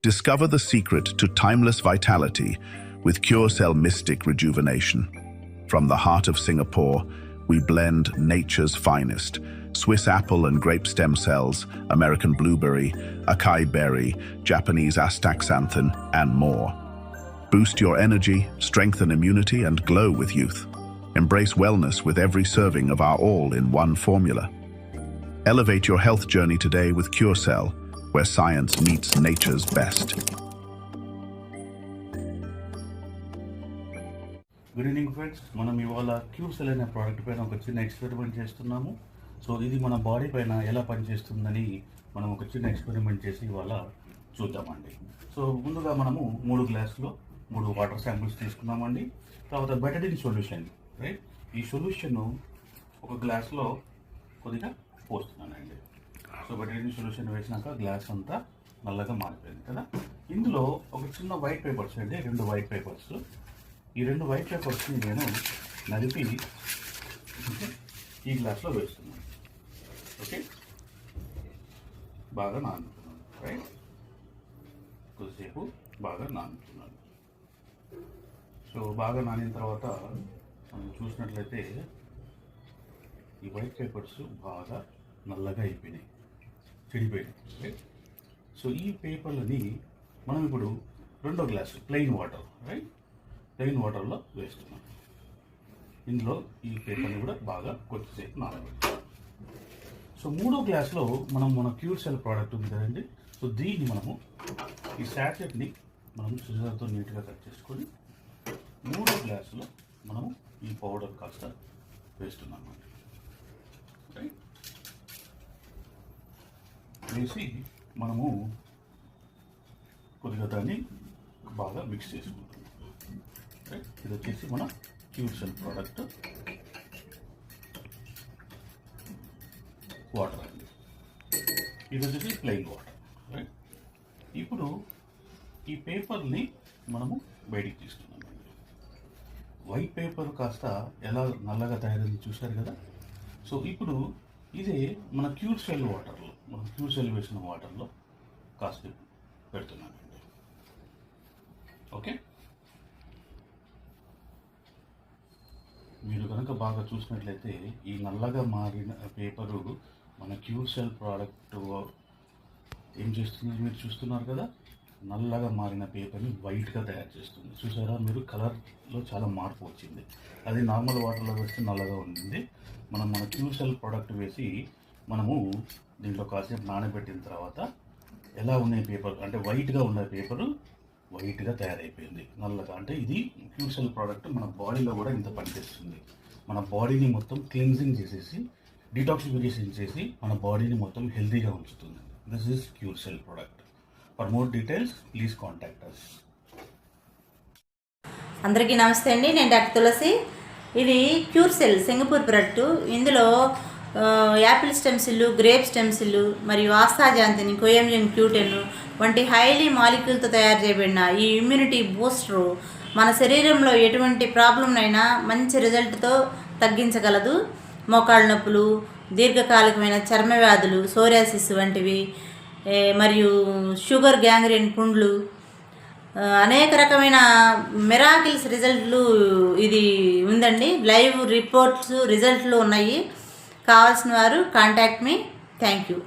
Discover the secret to timeless vitality with CureCell Mystic Rejuvenation. From the heart of Singapore, we blend nature's finest, Swiss apple and grape stem cells, American blueberry, acai berry, Japanese astaxanthin, and more. Boost your energy, strengthen immunity, and glow with youth. Embrace wellness with every serving of our all-in-one formula. Elevate your health journey today with CureCell, where science meets nature's best. Good evening friends, మనం ఇవాళ క్యూర్సెల్ అనే product పైన ఒక చిన్న experiment చేస్తున్నాము. So ఇది మన body పైన ఎలా పనిచేస్తుందని మనం ఒక చిన్న ఎక్స్పెరిమెంట్ చేసి ఇవాళ చూద్దామండి. సో ముందుగా మనము 3 గ్లాసులో 3 వాటర్ శాంపిల్స్ తీసుకున్నామండి. తర్వాత బెటడిన్ సొల్యూషన్, రైట్, ఈ సొల్యూషన్ ఒక గ్లాస్లో కొద్దిగా పోస్తున్నానండి. సో బెటడిన్ సొల్యూషన్ వేసినాక గ్లాస్ అంతా నల్లగా మారిపోయింది కదా. ఇందులో ఒక చిన్న వైట్ పేపర్స్ అండి, 2 వైట్ పేపర్స్. ఈ 2 వైట్ పేపర్స్ని నేను నలిపి ఈ గ్లాస్లో వేస్తున్నాను. ఓకే, బాగా నానుతున్నాను, రైట్, కొద్దిసేపు బాగా నానుతున్నాను. సో బాగా నానిన తర్వాత మనం చూసినట్లయితే ఈ వైట్ పేపర్స్ బాగా నల్లగా అయిపోయినాయి, చెడిపోయినాయి, రైట్. సో ఈ పేపర్లని మనం ఇప్పుడు 2వ glass plain water, right, plain వాటర్లో వేస్తున్నాం. ఇందులో ఈ పేపర్ని కూడా బాగా కొద్దిసేపు నానబెట్టాలి. సో 3వ గ్లాస్లో మన క్యూర్సెల్ ప్రోడక్ట్ ఉంది కదండి. సో దీన్ని మనము ఈ శాచెట్ని మనం సిజర్తో నీట్గా కట్ చేసుకొని 3వ గ్లాసులో మనము ఈ పౌడర్ కాస్త వేస్తున్నాము. రైట్, వేసి మనము కొద్దిగా దాన్ని బాగా మిక్స్ చేసుకుంటాం. రైట్, ఇది వచ్చేసి మన క్యూర్సెల్ ప్రోడక్ట్ వాటర్ అండి. ఇది వచ్చేసి ప్లెయిన్ వాటర్, రైట్. ఇప్పుడు ఈ పేపర్ని మనము బయటికి తీస్తున్నాం. వైట్ పేపర్ కాస్త ఎలా నల్లగా తయారైంది చూశారు కదా. సో ఇప్పుడు ఇదే మన క్యూర్సెల్ వాటర్లో, మనం క్యూర్సెల్ వేసిన వాటర్లో కాస్త పెడుతున్నానండి. ఓకే, మీరు కనుక బాగా చూసినట్లయితే ఈ నల్లగా మారిన పేపరు మన క్యూర్సెల్ ప్రోడక్ట్ ఏం చేస్తుంది మీరు చూస్తున్నారు కదా. నల్లగా మారిన పేపర్ని వైట్గా తయారు చేస్తుంది. చూసారా మీరు, కలర్లో చాలా మార్పు వచ్చింది. అది నార్మల్ వాటర్లో వేస్తే నల్లగా ఉంటుంది. మన క్యూర్సెల్ ప్రోడక్ట్ వేసి మనము దీంట్లో కాసేపు నానబెట్టిన తర్వాత ఎలా ఉన్నాయి పేపర్ అంటే వైట్గా ఉన్న పేపరు వైట్గా తయారైపోయింది, నల్లగా. అంటే ఇది క్యూర్సెల్ ప్రోడక్ట్ మన బాడీలో కూడా ఇంత పనిచేస్తుంది. మన బాడీని మొత్తం క్లీన్జింగ్ చేసేసి డిటాక్సిఫికేషన్ చేసి మన బాడీని మొత్తం హెల్తీగా ఉంచుతుంది. This is Curecell product. For more details please contact us. అందరికీ నమస్తే అండి, నేను డాక్టర్ తులసి. ఇది క్యూర్సెల్ సింగపూర్ ప్రోడక్ట్. ఇందులో apple stem cell, grape stem cell మరియు ఆస్తాజాంతిని, కోయంజిన్ క్యూటెన్ వంటి హైలీ మాలిక్యూల్తో తయారు చేయబడిన ఈ ఇమ్యూనిటీ బూస్టరు మన శరీరంలో ఎటువంటి ప్రాబ్లంనైనా మంచి రిజల్ట్తో తగ్గించగలదు. మోకాళ్ళ నొప్పులు, దీర్ఘకాలికమైన చర్మ వ్యాధులు, సోరియాసిస్ వంటివి, మరియు షుగర్, గ్యాంగ్రీన్, పుండ్లు, అనేక రకమైన మిరాకిల్స్ రిజల్ట్లు ఇది ఉందండి. లైవ్ రిపోర్ట్స్, రిజల్ట్లు ఉన్నాయి. కావాల్సిన వారు contact me. Thank you.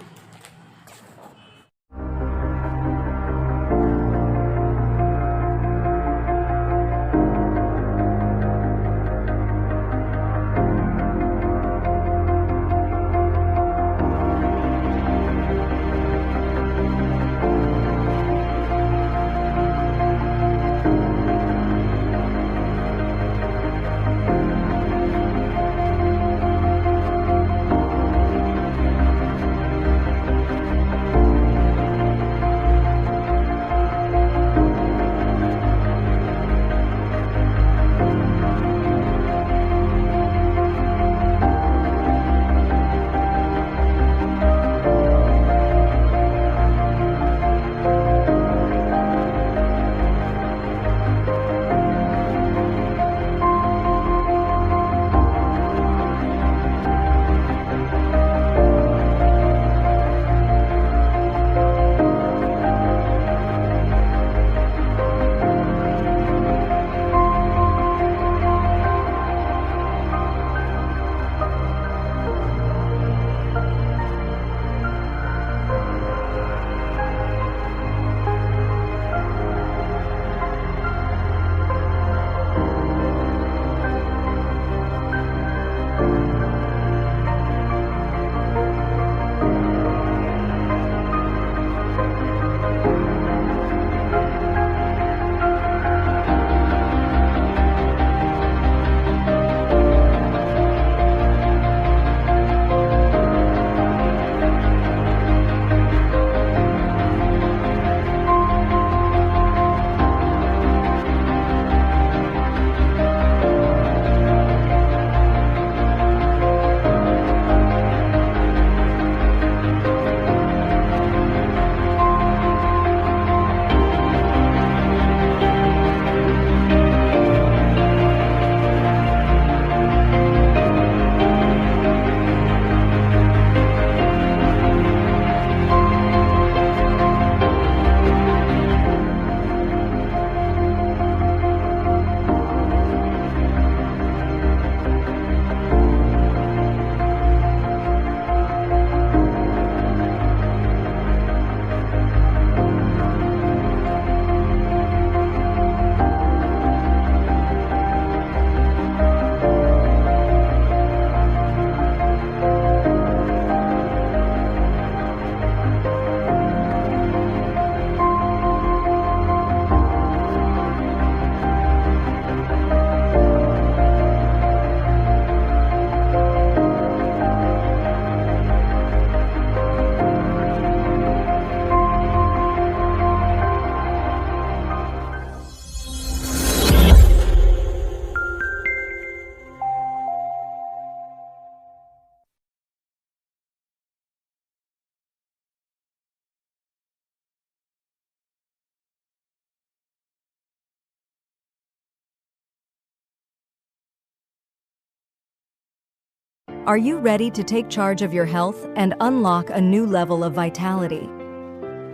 Are you ready to take charge of your health and unlock a new level of vitality?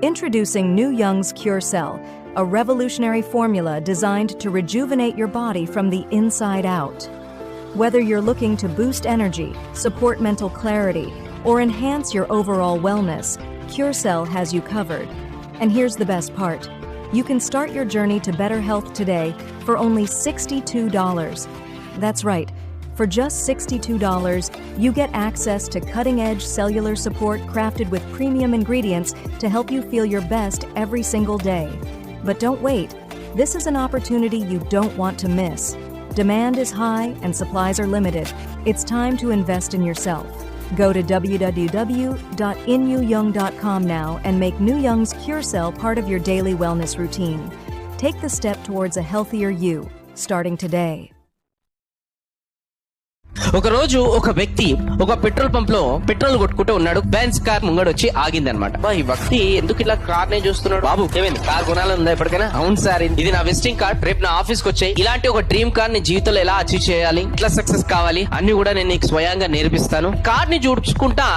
Introducing New Young's Cure Cell, a revolutionary formula designed to rejuvenate your body from the inside out. Whether you're looking to boost energy, support mental clarity, or enhance your overall wellness, Cure Cell has you covered. And here's the best part. You can start your journey to better health today for only $62. That's right. For just $62, you get access to cutting-edge cellular support crafted with premium ingredients to help you feel your best every single day. But don't wait. This is an opportunity you don't want to miss. Demand is high and supplies are limited. It's time to invest in yourself. Go to www.inyoung.com now and make New Young's Cure Cell part of your daily wellness routine. Take the step towards a healthier you, starting today. ఒక రోజు ఒక వ్యక్తి ఒక petrol pump లో petrol కొట్టుకుంటూ ఉన్నాడు. Benz car ముంగడొచ్చి ఆగిందనమాట. ఈ వ్యక్తి ఎందుకు ఇలా కార్ నే చూస్తున్నాడు? బాబు ఏమైంది, కార్ కొనాలని ఉందా ఎప్పటికైనా? అవును సార్, ఇది నా విజిటింగ్ కార్డ్, రేపు నా ఆఫీస్ కి వచ్చాయి. ఇలాంటి ఒక డ్రీమ్ కార్ ని జీవితంలో ఎలా అచీవ్ చేయాలి, ఎట్లా సక్సెస్ కావాలి అన్ని కూడా నేను నీకు స్వయంగా నేర్పిస్తాను. కార్ ని చూడుచుకుంటా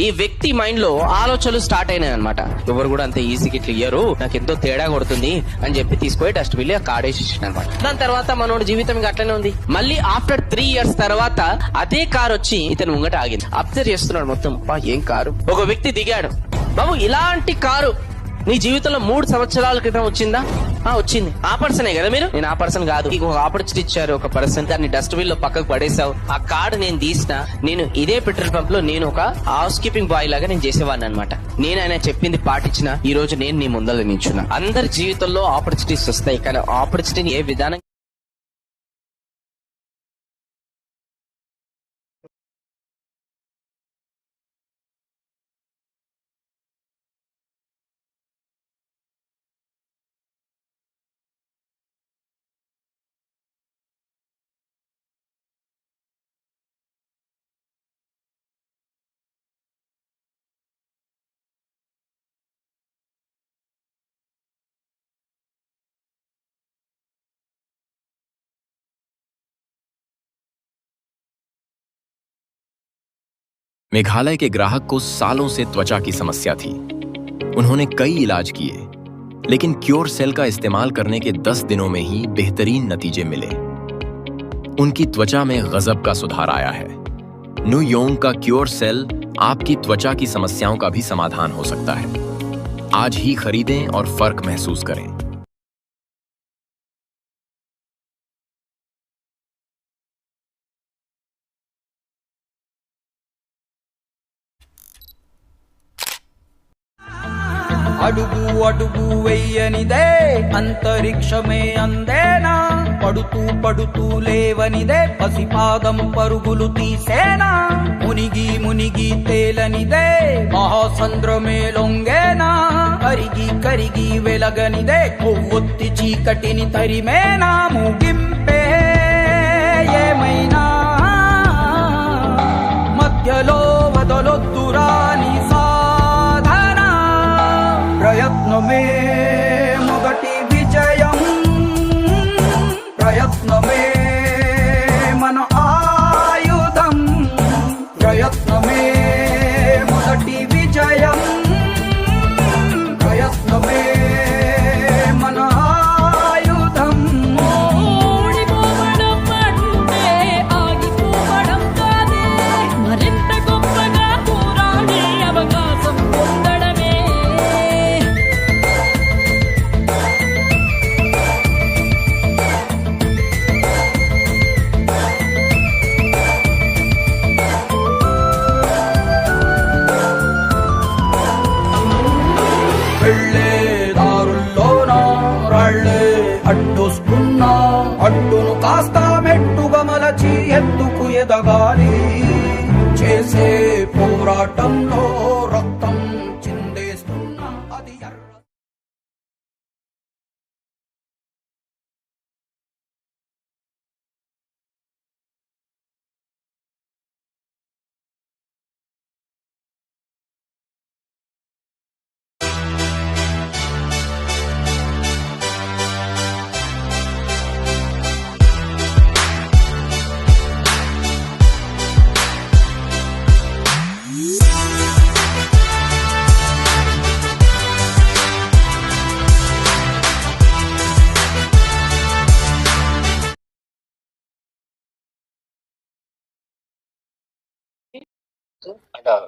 ఈ వ్యక్తి మైండ్ లో ఆలోచనలు స్టార్ట్ అయినాయి అనమాట. ఎవరు కూడా అంత ఈజీగా ఇట్లా ఇయ్యరు, నాకు ఎంతో తేడా కొడుతుంది అని చెప్పి తీసుకుపోయి డస్ట్ బిల్ ఆ కార్ వేసి అనమాట. దాని తర్వాత మనోడి జీవితం ఇంకా అట్లనే ఉంది. మళ్ళీ ఆఫ్టర్ 3 years తర్వాత అదే కారు వచ్చి ఇతను ముంగట ఆగింది. అబ్జర్వ్ చేస్తున్నాడు మొత్తం. ఏం కారు? ఒక వ్యక్తి దిగాడు. బాబు ఇలాంటి కారు నీ జీవితంలో 3 సంవత్సరాల క్రితం వచ్చిందా? వచ్చింది. ఆ పర్సనే కదా మీరు? నేను ఆ పర్సన్ కాదు. నీకు ఒక ఆపర్చునిటీ ఇచ్చారు, ఒక పర్సన్, దాన్ని డస్ట్ బిన్ లో పక్కకు పడేసావు. ఆ కార్డు నేను తీసిన, నేను ఇదే పెట్రోల్ పంప్ లో నేను ఒక హౌస్ కీపింగ్ బాయ్ లాగా నేను చేసేవాడిని అనమాట. నేను ఆయన చెప్పింది పాటించిన ఈ రోజు నేను నీ ముందర నిల్చున్నా. అందరి జీవితంలో ఆపర్చునిటీస్ వస్తాయి, కానీ ఆపర్చునిటీని ఏ విధానం मेघालय के ग्राहक को सालों से त्वचा की समस्या थी। उन्होंने कई इलाज किए, लेकिन क्योर सेल का इस्तेमाल करने के 10 दिनों में ही बेहतरीन नतीजे मिले। उनकी त्वचा में गजब का सुधार आया है। न्यू योंग का क्योर सेल आपकी त्वचा की समस्याओं का भी समाधान हो सकता है। आज ही खरीदें और फर्क महसूस करें। అడుగు అడుగు వెయ్యనిదే అంతరిక్షమే అందేనా, పడుతూ పడుతూ లేవనిదే పసిపాదం పరుగులు తీసేనా, మునిగి మునిగి తేలనిదే మహాసంద్రమే లొంగేనా, కరిగి కరిగి వెలగనిదే కొవ్వొత్తి చీకటిని తరిమేనా, ముగింపే ఏమైనా మధ్యలో వదలొద్దురాని ప్రయత్నమే మొదటి విజయం, ప్రయత్నమే మన ఆయుధం, ప్రయత్నమే మొదటి విజయం, ప్రయత్నమే మన ఆయుధం. ఓడిపోవడం అంటే ఆగిపోవడం కాదే, మరింత గొప్పగా పోరాడే అవకాశం పొందడమే. అడ్డొస్తున్నా అడ్డును కాస్త మెట్టుగా మలచి ఎత్తుకు ఎదగాలి, చేసే పోరాటంలో రక్తం చిందేస్తున్నా అది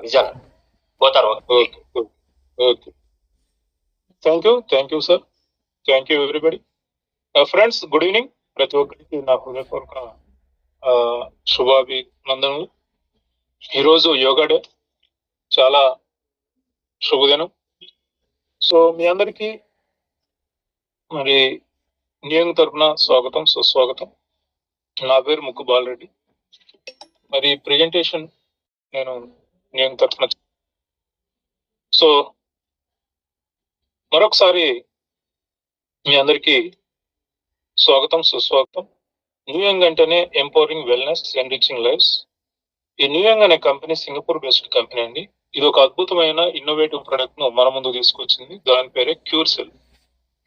vision both are okay. Okay thank you sir, thank you everybody. Friends, good evening. ప్రతి ఒక్కరికి నా హృదయపూర్వక శుభాభినందనలు. ఈరోజు యోగా డే, చాలా శుభదినం. సో మీ అందరికీ మరి నియంగ్ తరఫున స్వాగతం, సుస్వాగతం. నా పేరు ముక్కు బాలరెడ్డి. మరి ప్రెజెంటేషన్ నేను నియంగ్ తరఫున. సో మరొకసారి మీ అందరికీ స్వాగతం, సుస్వాగతం. న్యూయంగ్ అంటేనే ఎంపవరింగ్ వెల్నెస్, ఎన్రిచింగ్ లైఫ్స్. ఈ న్యూయంగ్ అనే కంపెనీ సింగపూర్ బేస్డ్ కంపెనీ అండి. ఇది ఒక అద్భుతమైన ఇన్నోవేటివ్ ప్రొడక్ట్ ను మన ముందు తీసుకొచ్చింది. దాని పేరే క్యూర్ సెల్.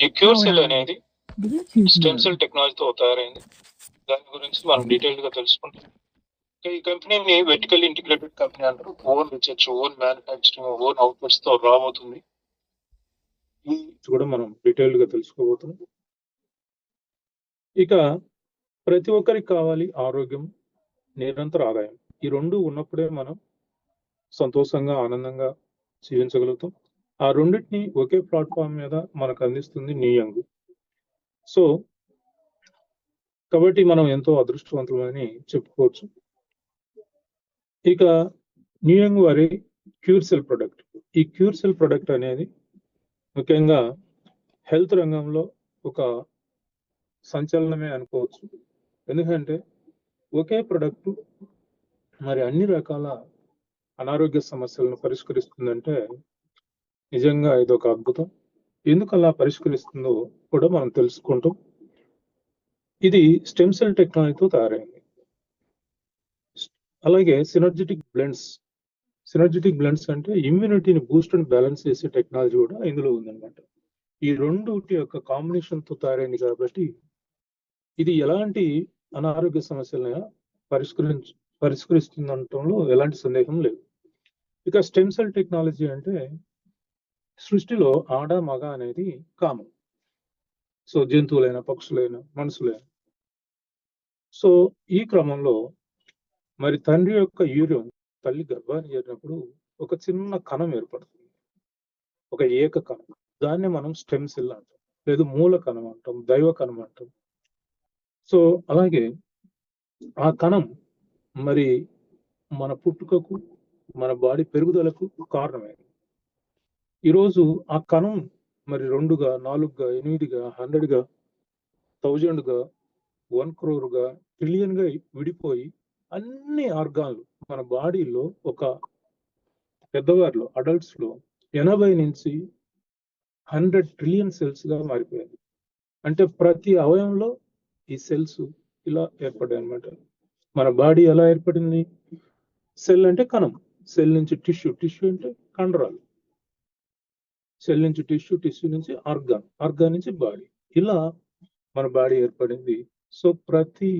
ఈ క్యూర్ సెల్ అనేది స్టెమ్ సెల్ టెక్నాలజీతో తయారైంది. దాని గురించి మనం డీటెయిల్ గా తెలుసుకుంటాం. ఈ కంపెనీని వెర్టికల్ ఇంటిగ్రేటెడ్ కంపెనీ అంటారు. Own research, own manufacturing, own outputs తో రాబోతుంది. ఈ కూడా మనం డీటెయిల్ గా తెలుసుకోబోతున్నాం. ఇక ప్రతి ఒక్కరికి కావాలి ఆరోగ్యం, నిరంతర ఆదాయం. ఈ రెండు ఉన్నప్పుడే మనం సంతోషంగా, ఆనందంగా జీవించగలుగుతాం. ఆ రెండింటిని ఒకే ప్లాట్ఫామ్ మీద మనకు అందిస్తుంది న్యూయంగ్. సో కాబట్టి మనం ఎంతో అదృష్టవంతులని చెప్పుకోవచ్చు. ఇక న్యూయంగ్ వారి క్యూర్ సెల్ ప్రొడక్ట్. ఈ క్యూర్ సెల్ ప్రొడక్ట్ అనేది ముఖ్యంగా హెల్త్ రంగంలో ఒక సంచలనమే అనుకోవచ్చు. ఎందుకంటే ఒకే ప్రొడక్ట్ మరి అన్ని రకాల అనారోగ్య సమస్యలను పరిష్కరిస్తుందంటే నిజంగా ఇది ఒక అద్భుతం. ఎందుకు అలా పరిష్కరిస్తుందో కూడా మనం తెలుసుకుంటాం. ఇది స్టెమ్ సెల్ టెక్నాలజీతో తయారైంది. అలాగే సినర్జెటిక్ బ్లెండ్స్ అంటే ఇమ్యూనిటీని బూస్ట్ అండ్ బ్యాలెన్స్ చేసే టెక్నాలజీ కూడా ఇందులో ఉందన్నమాట. ఈ రెండుటి యొక్క కాంబినేషన్ తో తయారైంది కాబట్టి ఇది ఎలాంటి అనారోగ్య సమస్యలైనా పరిష్కరిస్తుందనటంలో ఎలాంటి సందేహం లేదు. ఇక స్టెమ్ సెల్ టెక్నాలజీ అంటే సృష్టిలో ఆడ మగ అనేది కామన్. సో జంతువులైనా, పక్షులైనా, మనుషులైనా. సో ఈ క్రమంలో మరి తండ్రి యొక్క యూరియం తల్లి గర్భాన్ని చేరినప్పుడు ఒక చిన్న కణం ఏర్పడుతుంది, ఒక ఏక కణం. దాన్ని మనం స్టెమ్ సెల్ అంటాం, లేదు మూల కణం అంటాం, దైవ కణం అంటాం. సో అలాగే ఆ కణం మరి మన పుట్టుకకు, మన బాడీ పెరుగుదలకు కారణమైంది. ఈరోజు ఆ కణం మరి 2గా, 4గా, 8గా, 100గా, 1000గా, 1 crore, ట్రిలియన్ గా విడిపోయి అన్ని ఆర్గాన్లు మన బాడీలో, ఒక పెద్దవారిలో, అడల్ట్స్ లో 80 నుంచి 100 ట్రిలియన్ సెల్స్ గా మారిపోయింది. అంటే ప్రతి అవయవంలో ఈ సెల్స్ ఇలా ఏర్పడ్డాయి అన్నమాట. మన బాడీ ఎలా ఏర్పడింది? సెల్ అంటే కణం, సెల్ నుంచి టిష్యూ, టిష్యూ అంటే కండరాలు, సెల్ నుంచి టిష్యూ నుంచి ఆర్గాన్ నుంచి బాడీ, ఇలా మన బాడీ ఏర్పడింది. సో ప్రతి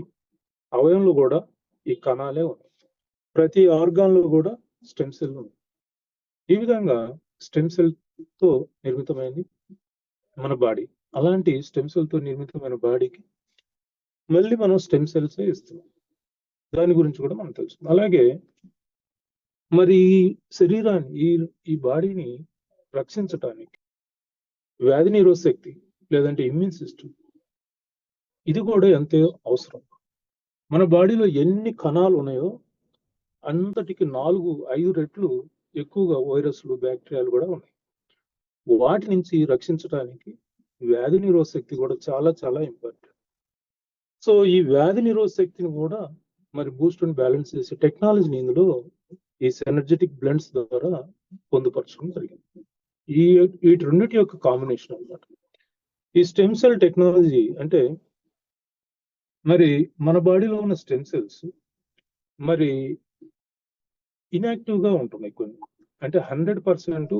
అవయవంలో కూడా ఈ కణాలే ఉన్నాయి, ప్రతి ఆర్గాన్ లో కూడా స్టెమ్ సెల్ ఉంది. ఈ విధంగా స్టెమ్ సెల్ తో నిర్మితమైంది మన బాడీ. అలాంటి స్టెమ్ సెల్ తో నిర్మితమైన బాడీకి మళ్ళీ మనం స్టెమ్ సెల్స్ ఇస్తున్నాం. దాని గురించి కూడా మనం తెలుసుకుందాం. అలాగే మరి శరీరాన్ని, ఈ బాడీని రక్షించటానికి వ్యాధి నిరోధక శక్తి లేదంటే ఇమ్యూన్ సిస్టమ్, ఇది కూడా ఎంతో అవసరం. మన బాడీలో ఎన్ని కణాలు ఉన్నాయో అంతటికి 4-5 రెట్లు ఎక్కువగా వైరస్లు, బ్యాక్టీరియాలు కూడా ఉన్నాయి. వాటి నుంచి రక్షించడానికి వ్యాధి నిరోధక శక్తి కూడా చాలా చాలా ఇంపార్టెంట్. సో ఈ వ్యాధి నిరోధక శక్తిని కూడా మరి బూస్ట్ అండ్ బ్యాలెన్స్ చేసే టెక్నాలజీని ఇందులో ఈ సినర్జెటిక్ బ్లెండ్స్ ద్వారా పొందుపరచడం జరిగింది. వీటి రెండింటి యొక్క కాంబినేషన్ అన్నమాట ఈ స్టెమ్ సెల్ టెక్నాలజీ. అంటే మరి మన బాడీలో ఉన్న స్టెమ్ సెల్స్ మరి ఇన్యాక్టివ్ గా ఉంటున్నాయి కొన్ని. అంటే 100%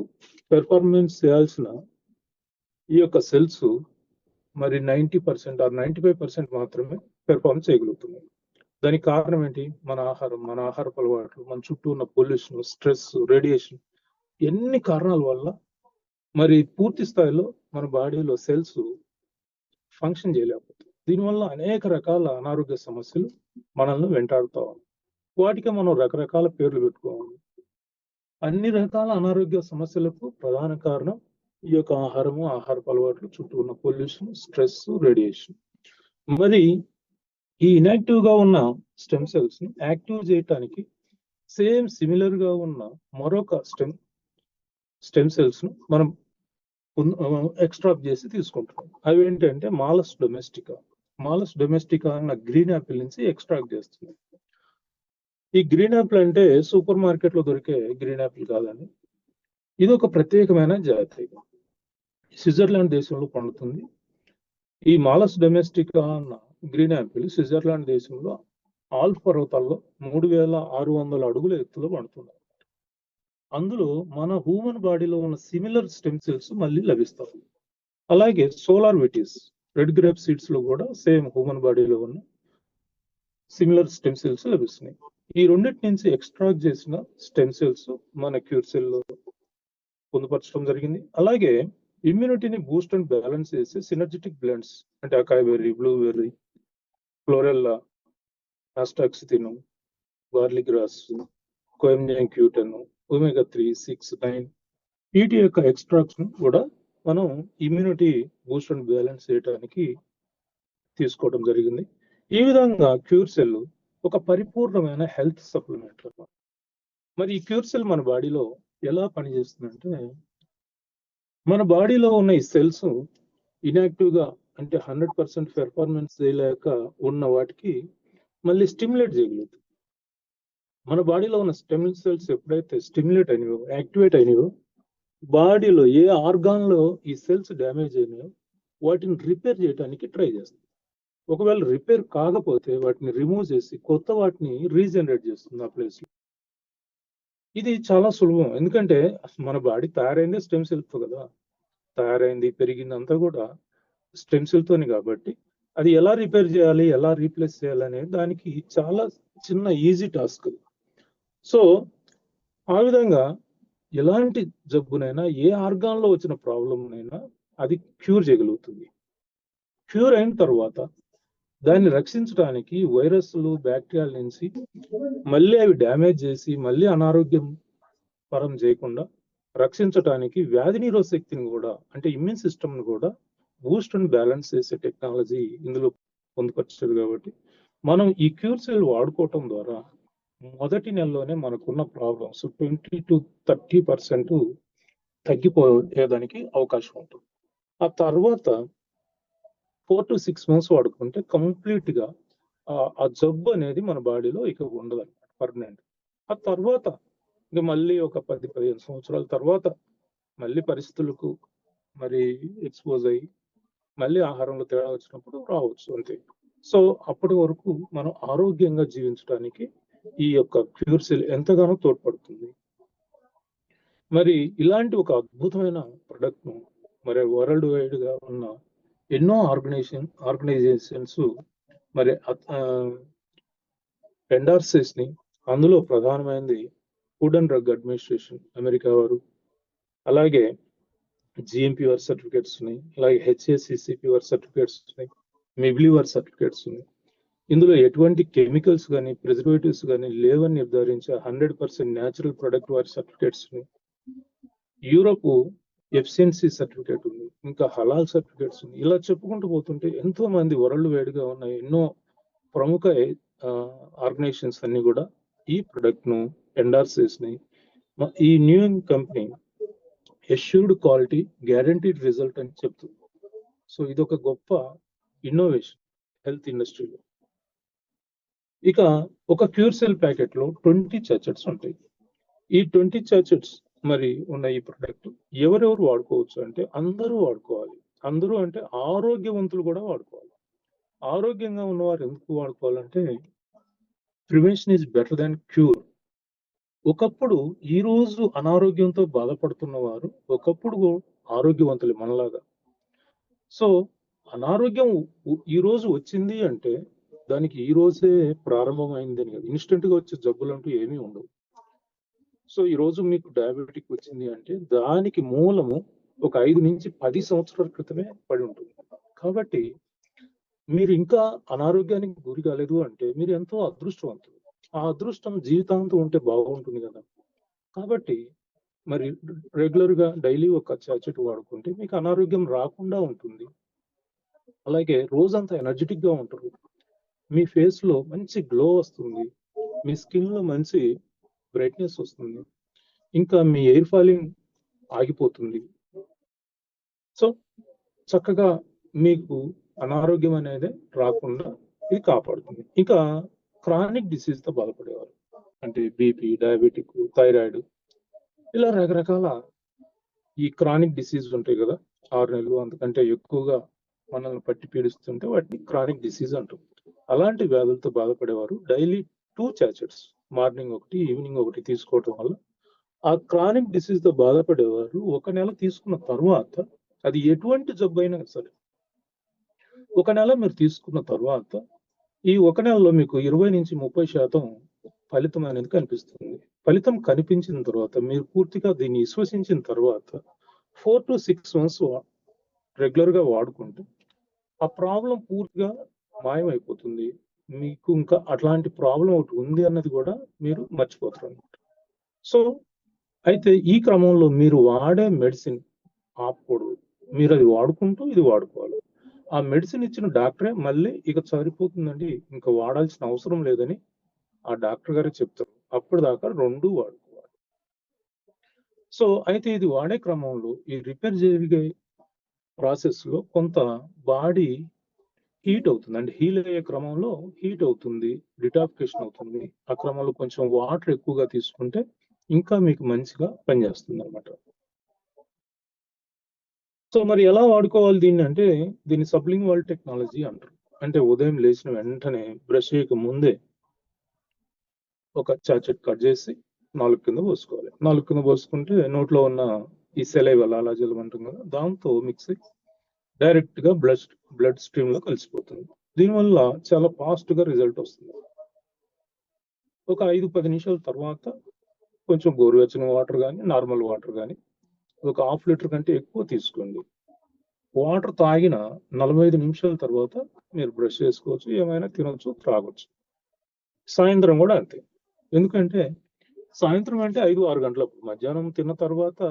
పెర్ఫార్మెన్స్ చేయాల్సిన ఈ యొక్క సెల్స్ మరి 90% ఆర్ 95% మాత్రమే పెర్ఫార్మ్ చేయగలుగుతున్నాయి. దానికి కారణం ఏంటి? మన ఆహారం, మన ఆహారపు అలవాట్లు, మన చుట్టూ ఉన్న పొల్యూషన్, స్ట్రెస్, రేడియేషన్, ఎన్ని కారణాల వల్ల మరి పూర్తి స్థాయిలో మన బాడీలో సెల్స్ ఫంక్షన్ చేయలేకపోతుంది. దీనివల్ల అనేక రకాల అనారోగ్య సమస్యలు మనల్ని వెంటాడుతూ ఉన్నాయి. వాటికి మనం రకరకాల పేర్లు పెట్టుకోవాలి. అన్ని రకాల అనారోగ్య సమస్యలకు ప్రధాన కారణం ఈ యొక్క ఆహారము, ఆహారపు అలవాట్లు, చుట్టూ ఉన్న పొల్యూషన్, స్ట్రెస్, రేడియేషన్. మరి ఈ ఇన్యాక్టివ్ గా ఉన్న స్టెమ్ సెల్స్ ని యాక్టివ్ చేయటానికి సిమిలర్ గా ఉన్న మరొక స్టెమ్ సెల్స్ ను మనం ఎక్స్ట్రాక్ట్ చేసి తీసుకుంటున్నాం. అవి ఏంటంటే మాలస్ డొమెస్టికా అన్న గ్రీన్ యాపిల్ నుంచి ఎక్స్ట్రాక్ట్ చేస్తున్నాం. ఈ గ్రీన్ యాపిల్ అంటే సూపర్ మార్కెట్ లో దొరికే గ్రీన్ యాపిల్ కాదండి. ఇది ఒక ప్రత్యేకమైన జాతి. స్విట్జర్లాండ్ దేశంలో పండుతుంది. ఈ మాలస్ డొమెస్టికా అన్న గ్రీన్ యాపిల్ స్విట్జర్లాండ్ దేశంలో ఆల్ప్ పర్వతాల్లో 3600 అడుగుల ఎత్తులో పండుతుంది. అందులో మన హ్యూమన్ బాడీలో ఉన్న సిమిలర్ స్టెమ్ సెల్స్ మళ్ళీ లభిస్తాయి. అలాగే solar Vitis, red grape seeds లో కూడా సేమ్ హ్యూమన్ బాడీలో ఉన్న సిమిలర్ స్టెమ్ సెల్స్ లభిస్తున్నాయి. ఈ రెండింటి నుంచి ఎక్స్ట్రాక్ట్ చేసిన స్టెమ్ సెల్స్ మన క్యూర్ సెల్ లో పొందుపరచడం జరిగింది. అలాగే ఇమ్యూనిటీని బూస్ట్ అండ్ బ్యాలెన్స్ చేసే సినర్జెటిక్ బ్లెండ్స్ అంటే acai berry, blueberry, chlorella, astaxanthin, barley grass, coenzyme Q ten, omega 3, 6, 9 వీటి యొక్క ఎక్స్ట్రాక్ట్స్ కూడా మనం ఇమ్యూనిటీ బూస్ట్ అండ్ బ్యాలెన్స్ చేయడానికి తీసుకోవడం జరిగింది. ఈ విధంగా క్యూర్ సెల్ ఒక పరిపూర్ణమైన హెల్త్ సప్లిమెంట్. మరి ఈ క్యూర్ సెల్ మన బాడీలో ఎలా పనిచేస్తుందంటే, మన బాడీలో ఉన్న ఈ సెల్స్ ఇన్యాక్టివ్ గా అంటే 100% పెర్ఫార్మెన్స్ చేయలేక ఉన్న వాటికి మళ్ళీ స్టిమ్యులేట్ చేయగలుగుతుంది. మన బాడీలో ఉన్న స్టెమ్ సెల్స్ ఎప్పుడైతే స్టిమ్యులేట్ అయినాయో, యాక్టివేట్ అయినాయో, బాడీలో ఏ ఆర్గాన్ లో ఈ సెల్స్ డ్యామేజ్ అయినాయో వాటిని రిపేర్ చేయడానికి ట్రై చేస్తుంది. ఒకవేళ రిపేర్ కాకపోతే వాటిని రిమూవ్ చేసి కొత్త వాటిని రీజనరేట్ చేస్తుంది ఆ ప్లేస్ లో. ఇది చాలా సులభం, ఎందుకంటే మన బాడీ తయారైందే స్టెమ్ సెల్ తో కదా, తయారైంది పెరిగింది అంతా కూడా స్టెమ్ సెల్ తోని. కాబట్టి అది ఎలా రిపేర్ చేయాలి, ఎలా రీప్లేస్ చేయాలి అనేది దానికి చాలా చిన్న ఈజీ టాస్క్. సో ఆ విధంగా ఎలాంటి జబ్బునైనా, ఏ ఆర్గాన్ లో వచ్చిన ప్రాబ్లంనైనా అది క్యూర్ చేయగలుగుతుంది. క్యూర్ అయిన తర్వాత దాన్ని రక్షించడానికి వైరస్లు, బ్యాక్టీరియాల నుంచి మళ్ళీ అవి డ్యామేజ్ చేసి మళ్ళీ అనారోగ్యం పరం చేయకుండా రక్షించడానికి వ్యాధి నిరోధక శక్తిని కూడా అంటే ఇమ్యూన్ సిస్టమ్ ను కూడా బూస్ట్ అండ్ బ్యాలెన్స్ చేసే టెక్నాలజీ ఇందులో పొందుపరిచారు. కాబట్టి మనం ఈ క్యూర్ సెల్ వాడుకోవటం ద్వారా మొదటి నెలలోనే మనకున్న ప్రాబ్లమ్స్ 20 to 30% తగ్గిపోయేదానికి అవకాశం ఉంటుంది. ఆ తర్వాత 4 to 6 months వాడుకుంటే కంప్లీట్ గా ఆ జబ్బు అనేది మన బాడీలో ఇక ఉండదు అనమాట, పర్మనెంట్. ఆ తర్వాత ఇంకా మళ్ళీ ఒక 10-15 సంవత్సరాల తర్వాత మళ్ళీ పరిస్థితులకు మరి ఎక్స్పోజ్ అయ్యి మళ్ళీ ఆహారంలో తేడా వచ్చినప్పుడు రావచ్చు అంతే. సో అప్పటి వరకు మనం ఆరోగ్యంగా జీవించడానికి ఈ యొక్క క్యూర్ సెల్ ఎంతగానో తోడ్పడుతుంది. మరి ఇలాంటి ఒక అద్భుతమైన ప్రొడక్ట్ ను మరి వరల్డ్ వైడ్ గా ఉన్న ఎన్నో ఆర్గనైజేషన్స్ మరి ఎండార్సెస్ ని, అందులో ప్రధానమైనది food and drug administration America వారు, అలాగే GMP-1 సర్టిఫికేట్స్ ఉన్నాయి, అలాగే HACCP-1 సర్టిఫికేట్స్ ఉన్నాయి, MEBLI-1 సర్టిఫికేట్స్ ఉన్నాయి. ఇందులో ఎటువంటి కెమికల్స్ కానీ ప్రిజర్వేటివ్స్ కానీ లేవని నిర్ధారించే 100% న్యాచురల్ ప్రొడక్ట్ వారి సర్టిఫికేట్స్ ఉన్నాయి. యూరోప్ FCNC సర్టిఫికేట్ ఉంది, ఇంకా హలాల్ సర్టిఫికేట్స్ ఉంది. ఇలా చెప్పుకుంటూ పోతుంటే ఎంతో మంది వరల్డ్ వైడ్ గా ఉన్న ఎన్నో ప్రముఖ ఆర్గనైజేషన్స్ అన్ని కూడా ఈ ప్రొడక్ట్ ను ఎండార్స్ చేసినాయి. ఈ new company assured quality, guaranteed result అని చెప్తుంది. సో ఇది ఒక గొప్ప ఇన్నోవేషన్ హెల్త్ ఇండస్ట్రీలో. ఇక ఒక క్యూర్ సెల్ ప్యాకెట్ లో 20 చాచెట్స్ ఉంటాయి. ఈ 20 చాచెట్స్ మరి ఉన్న ఈ ప్రొడక్ట్ ఎవరెవరు వాడుకోవచ్చు అంటే అందరూ వాడుకోవాలి. అందరూ అంటే ఆరోగ్యవంతులు కూడా వాడుకోవాలి. ఆరోగ్యంగా ఉన్నవారు ఎందుకు వాడుకోవాలంటే prevention is better than cure. ఒకప్పుడు ఈ రోజు అనారోగ్యంతో బాధపడుతున్న వారు ఒకప్పుడు ఆరోగ్యవంతులే మనలాగా. సో అనారోగ్యం ఈ రోజు వచ్చింది అంటే దానికి ఈ రోజే ప్రారంభమైంది అని కాదు, ఇన్స్టెంట్ గా వచ్చే జబ్బులు అంటూ ఏమీ ఉండవు. సో ఈ రోజు మీకు డయాబెటిక్ వచ్చింది అంటే దానికి మూలము ఒక 5 నుంచి 10 సంవత్సరాల క్రితమే పడి ఉంటుంది. కాబట్టి మీరు ఇంకా అనారోగ్యానికి గురి కాలేదు అంటే మీరు ఎంతో అదృష్టవంతులు. ఆ అదృష్టం జీవితాంతం ఉంటే బాగుంటుంది కదా. కాబట్టి మరి రెగ్యులర్గా డైలీ ఒక చాచెట్ వాడుకుంటే మీకు అనారోగ్యం రాకుండా ఉంటుంది. అలాగే రోజంతా ఎనర్జెటిక్గా ఉంటారు. మీ ఫేస్లో మంచి గ్లో వస్తుంది. మీ స్కిన్లో మంచి బ్రైట్నెస్ వస్తుంది. ఇంకా మీ ఎయిర్ ఫాలింగ్ ఆగిపోతుంది. సో చక్కగా మీకు అనారోగ్యం అనేది రాకుండా ఇది కాపాడుతుంది. ఇంకా క్రానిక్ డిసీజ్తో బాధపడేవారు అంటే బీపీ, డయాబెటిక్, థైరాయిడ్ ఇలా రకరకాల ఈ క్రానిక్ డిసీజ్ ఉంటాయి కదా, 6 నెలలు అంతకంటే ఎక్కువగా మనల్ని పట్టి పీడిస్తుంటే వాటిని క్రానిక్ డిసీజ్ అంటాం. అలాంటి వ్యాధులతో బాధపడేవారు డైలీ 2 చాచెట్స్ మార్నింగ్ ఒకటి, ఈవినింగ్ ఒకటి తీసుకోవటం వల్ల ఆ క్రానిక్ డిసీజ్ తో బాధపడేవారు 1 నెల తీసుకున్న తర్వాత, అది ఎటువంటి జబ్బు అయినా సరే 1 నెల మీరు తీసుకున్న తర్వాత ఈ 1 నెలలో మీకు 20-30% ఫలితం అనేది కనిపిస్తుంది. ఫలితం కనిపించిన తర్వాత మీరు పూర్తిగా దీన్ని విశ్వసించిన తర్వాత 4 to 6 months రెగ్యులర్గా వాడుకుంటే ఆ ప్రాబ్లం పూర్తిగా మాయమైపోతుంది. మీకు ఇంకా అట్లాంటి ప్రాబ్లం ఒకటి ఉంది అన్నది కూడా మీరు మర్చిపోతారు అన్నమాట. సో అయితే ఈ క్రమంలో మీరు వాడే మెడిసిన్ ఆపకూడదు. మీరు అది వాడుకుంటూ ఇది వాడుకోవాలి. ఆ మెడిసిన్ ఇచ్చిన డాక్టరే మళ్ళీ ఇక సరిపోతుందండి, ఇంకా వాడాల్సిన అవసరం లేదని ఆ డాక్టర్ గారే చెప్తారు. అప్పుడు దాకా 2 వాడుకోవాలి. సో అయితే ఇది వాడే క్రమంలో ఈ రిపేర్ జరిగే ప్రాసెస్ లో కొంత బాడీ హీట్ అవుతుంది. అంటే హీల్ అయ్యే క్రమంలో హీట్ అవుతుంది, డిటాక్సిఫికేషన్ అవుతుంది. ఆ క్రమంలో కొంచెం వాటర్ ఎక్కువగా తీసుకుంటే ఇంకా మీకు మంచిగా పనిచేస్తుంది అనమాట. సో మరి ఎలా వాడుకోవాలి దీన్ని అంటే, దీన్ని సబ్లింగ్వాల్ టెక్నాలజీ అంటారు. అంటే ఉదయం లేచిన వెంటనే బ్రష్ చేయక ముందే ఒక చాచెట్ కట్ చేసి నాలుగు కింద పోసుకోవాలి. నాలుగు కింద పోసుకుంటే నోట్లో ఉన్న ఈ సెలైవ లాలాజలం అంటాం కదా, దాంతో మిక్స్ డైరెక్ట్ గా బ్లడ్ స్ట్రీమ్ లో కలిసిపోతుంది. దీనివల్ల చాలా ఫాస్ట్ గా రిజల్ట్ వస్తుంది. ఒక 5-10 నిమిషాల తర్వాత కొంచెం గోరువెచ్చని వాటర్ కానీ, నార్మల్ వాటర్ కానీ ఒక 1/2 లీటర్ కంటే ఎక్కువ తీసుకోండి. వాటర్ తాగిన 45 నిమిషాల తర్వాత మీరు బ్రష్ చేసుకోవచ్చు, ఏమైనా తినొచ్చు, త్రాగొచ్చు. సాయంత్రం కూడా అంతే. ఎందుకంటే సాయంత్రం అంటే 5-6 గంటలప్పుడు, మధ్యాహ్నం తిన్న తర్వాత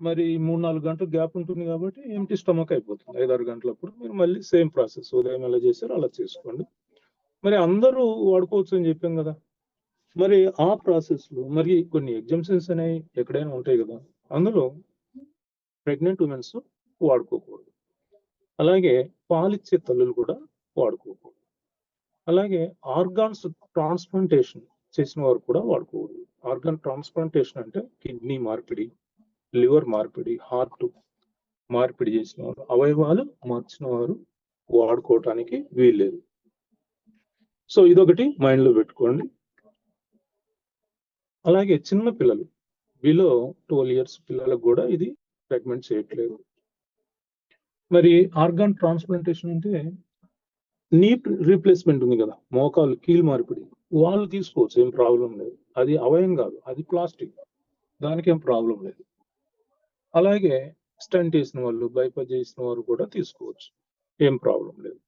మరి 3-4 గంటల గ్యాప్ ఉంటుంది కాబట్టి ఎంటీ స్టమక్ అయిపోతుంది. 5-6 గంటలప్పుడు మీరు మళ్ళీ సేమ్ ప్రాసెస్ ఉదయం ఎలా చేశారో అలా చేసుకోండి. మరి అందరూ వాడుకోవచ్చు అని చెప్పాం కదా, మరి ఆ ప్రాసెస్ లో మరి కొన్ని ఎగ్జామ్షన్స్ అనేవి ఎక్కడైనా ఉంటాయి కదా, అందులో ప్రెగ్నెంట్ ఉమెన్స్ వాడుకోకూడదు. అలాగే పాలిచ్చే తల్లులు కూడా వాడుకోకూడదు. అలాగే ఆర్గాన్స్ ట్రాన్స్ప్లాంటేషన్ చేసిన వారు కూడా వాడుకోకూడదు. ఆర్గాన్ ట్రాన్స్ప్లాంటేషన్ అంటే కిడ్నీ మార్పిడి, లివర్ మార్పిడి, హార్ట్ మార్పిడి చేసిన వారు, అవయవాలు మార్చిన వారు వాడుకోవటానికి వీల్లేదు. సో ఇదొకటి మైండ్ లో పెట్టుకోండి. అలాగే చిన్న పిల్లలు, బిలో 12 years పిల్లలకు కూడా ఇది రికమెండ్ చేయట్లేదు. మరి ఆర్గాన్ ట్రాన్స్ప్లాంటేషన్ అంటే నీ రీప్లేస్మెంట్ ఉంది కదా, మోకాలు కీలు మార్పిడి, వాళ్ళు తీసుకోవచ్చు, ఏం ప్రాబ్లం లేదు. అది అవయం కాదు, అది ప్లాస్టిక్, దానికి ఏం ప్రాబ్లం లేదు. అలాగే స్టంట్ వేసిన వాళ్ళు, బైపాస్ చేసిన వారు కూడా తీసుకోవచ్చు, ఏం ప్రాబ్లం లేదు.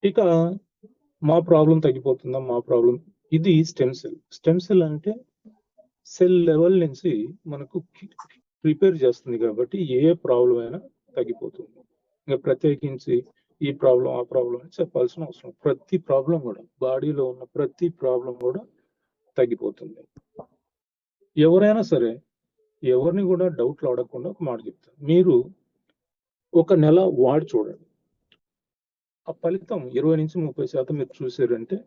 ఇక మా ప్రాబ్లం తగ్గిపోతుందా, మా ప్రాబ్లం ఇది స్టెమ్ సెల్. స్టెమ్ సెల్ అంటే సెల్ లెవెల్ నుంచి మనకు ప్రిపేర్ చేస్తుంది కాబట్టి ఏ ప్రాబ్లం అయినా తగ్గిపోతుంది. ఇంకా ప్రత్యేకించి ఈ ప్రాబ్లం ఆ ప్రాబ్లం అని చెప్పాల్సిన అవసరం, ప్రతి ప్రాబ్లం కూడా, బాడీలో ఉన్న ప్రతి ప్రాబ్లం కూడా తగ్గిపోతుంది. ఎవరైనా సరే ఎవరిని కూడా డౌట్లు అడగకుండా ఒక మాట చెప్తాను, మీరు 1 నెల వాడి చూడండి, ఆ ఫలితం 20-30% మీరు చూసారంటే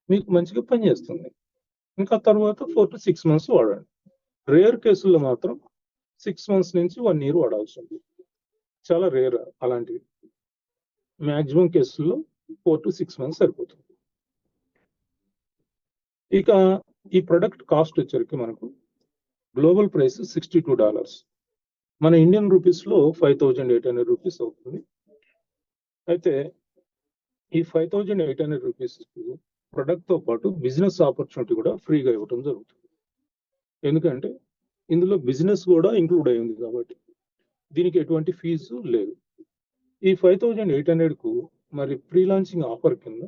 మీకు మంచిగా పనిచేస్తుంది. ఇంకా తర్వాత 4 to 6 months వాడండి. రేర్ కేసుల్లో మాత్రం 6 months నుంచి 1 year వాడాల్సి ఉంది, చాలా రేర్ అలాంటివి. మ్యాక్సిమం కేసుల్లో 4 to 6 months సరిపోతుంది. ఇక ఈ ప్రొడక్ట్ కాస్ట్ వచ్చరికి మనకు గ్లోబల్ ప్రైస్ $62, మన ఇండియన్ రూపీస్ లో 5,800 రూపీస్ అవుతుంది. అయితే ఈ 5,800 రూపీస్ ప్రొడక్ట్ తో పాటు బిజినెస్ ఆపర్చునిటీ కూడా ఫ్రీగా ఇవ్వడం జరుగుతుంది. ఎందుకంటే ఇందులో బిజినెస్ కూడా ఇంక్లూడ్ అయింది కాబట్టి దీనికి ఎటువంటి ఫీజు లేదు. ఈ 5,800 కు మరి ప్రీ లాంచింగ్ ఆఫర్ కింద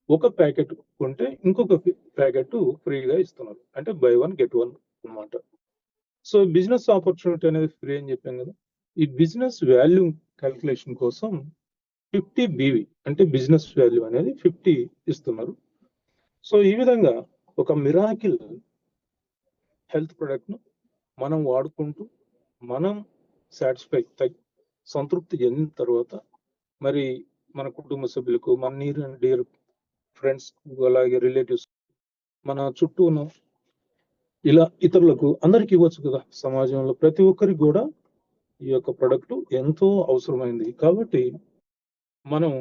ఒక ప్యాకెట్ కొంటే ఇంకొక ప్యాకెట్ ఫ్రీగా ఇస్తున్నారు, అంటే బై 1 గెట్ 1 అన్నమాట. సో బిజినెస్ ఆపర్చునిటీ అనేది ఫ్రీ అని చెప్పాం కదా. ఈ బిజినెస్ వాల్యూ క్యాల్కులేషన్ కోసం 50 BV అంటే బిజినెస్ వాల్యూ అనేది 50 ఇస్తున్నారు. సో ఈ విధంగా ఒక మిరాకిల్ హెల్త్ ప్రొడక్ట్ ను మనం వాడుకుంటూ మనం సాటిస్ఫై సంతృప్తి చెందిన తర్వాత మరి మన కుటుంబ సభ్యులకు, మన నీర్ అండ్ డియర్ ఫ్రెండ్స్, అలాగే రిలేటివ్స్, మన చుట్టూ ఉన్న ఇలా ఇతరులకు అందరికి ఇవ్వచ్చు కదా. సమాజంలో ప్రతి ఒక్కరికి కూడా ఈ యొక్క ప్రొడక్ట్ ఎంతో అవసరమైంది కాబట్టి మనం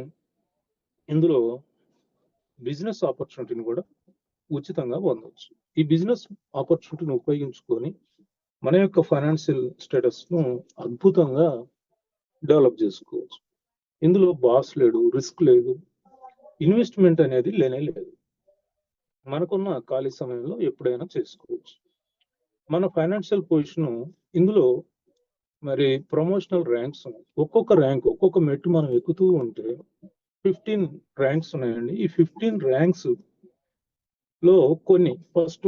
ఇందులో బిజినెస్ ఆపర్చునిటీని కూడా ఉచితంగా పొందవచ్చు. ఈ బిజినెస్ ఆపర్చునిటీని ఉపయోగించుకొని మన యొక్క ఫైనాన్షియల్ స్టేటస్ ను అద్భుతంగా డెవలప్ చేసుకోవచ్చు. ఇందులో బాస్ లేడు, రిస్క్ లేదు, ఇన్వెస్ట్మెంట్ అనేది లేనే లేదు. మనకున్న ఖాళీ సమయంలో ఎప్పుడైనా చేసుకోవచ్చు. మన ఫైనాన్షియల్ పొజిషన్ ఇందులో మరి ప్రమోషనల్ ర్యాంక్స్ ఉన్నాయి. ఒక్కొక్క ర్యాంక్, ఒక్కొక్క మెట్టు మనం ఎక్కుతూ ఉంటే 15 ర్యాంక్స్ ఉన్నాయండి. ఈ 15 ర్యాంక్స్ లో కొన్ని ఫస్ట్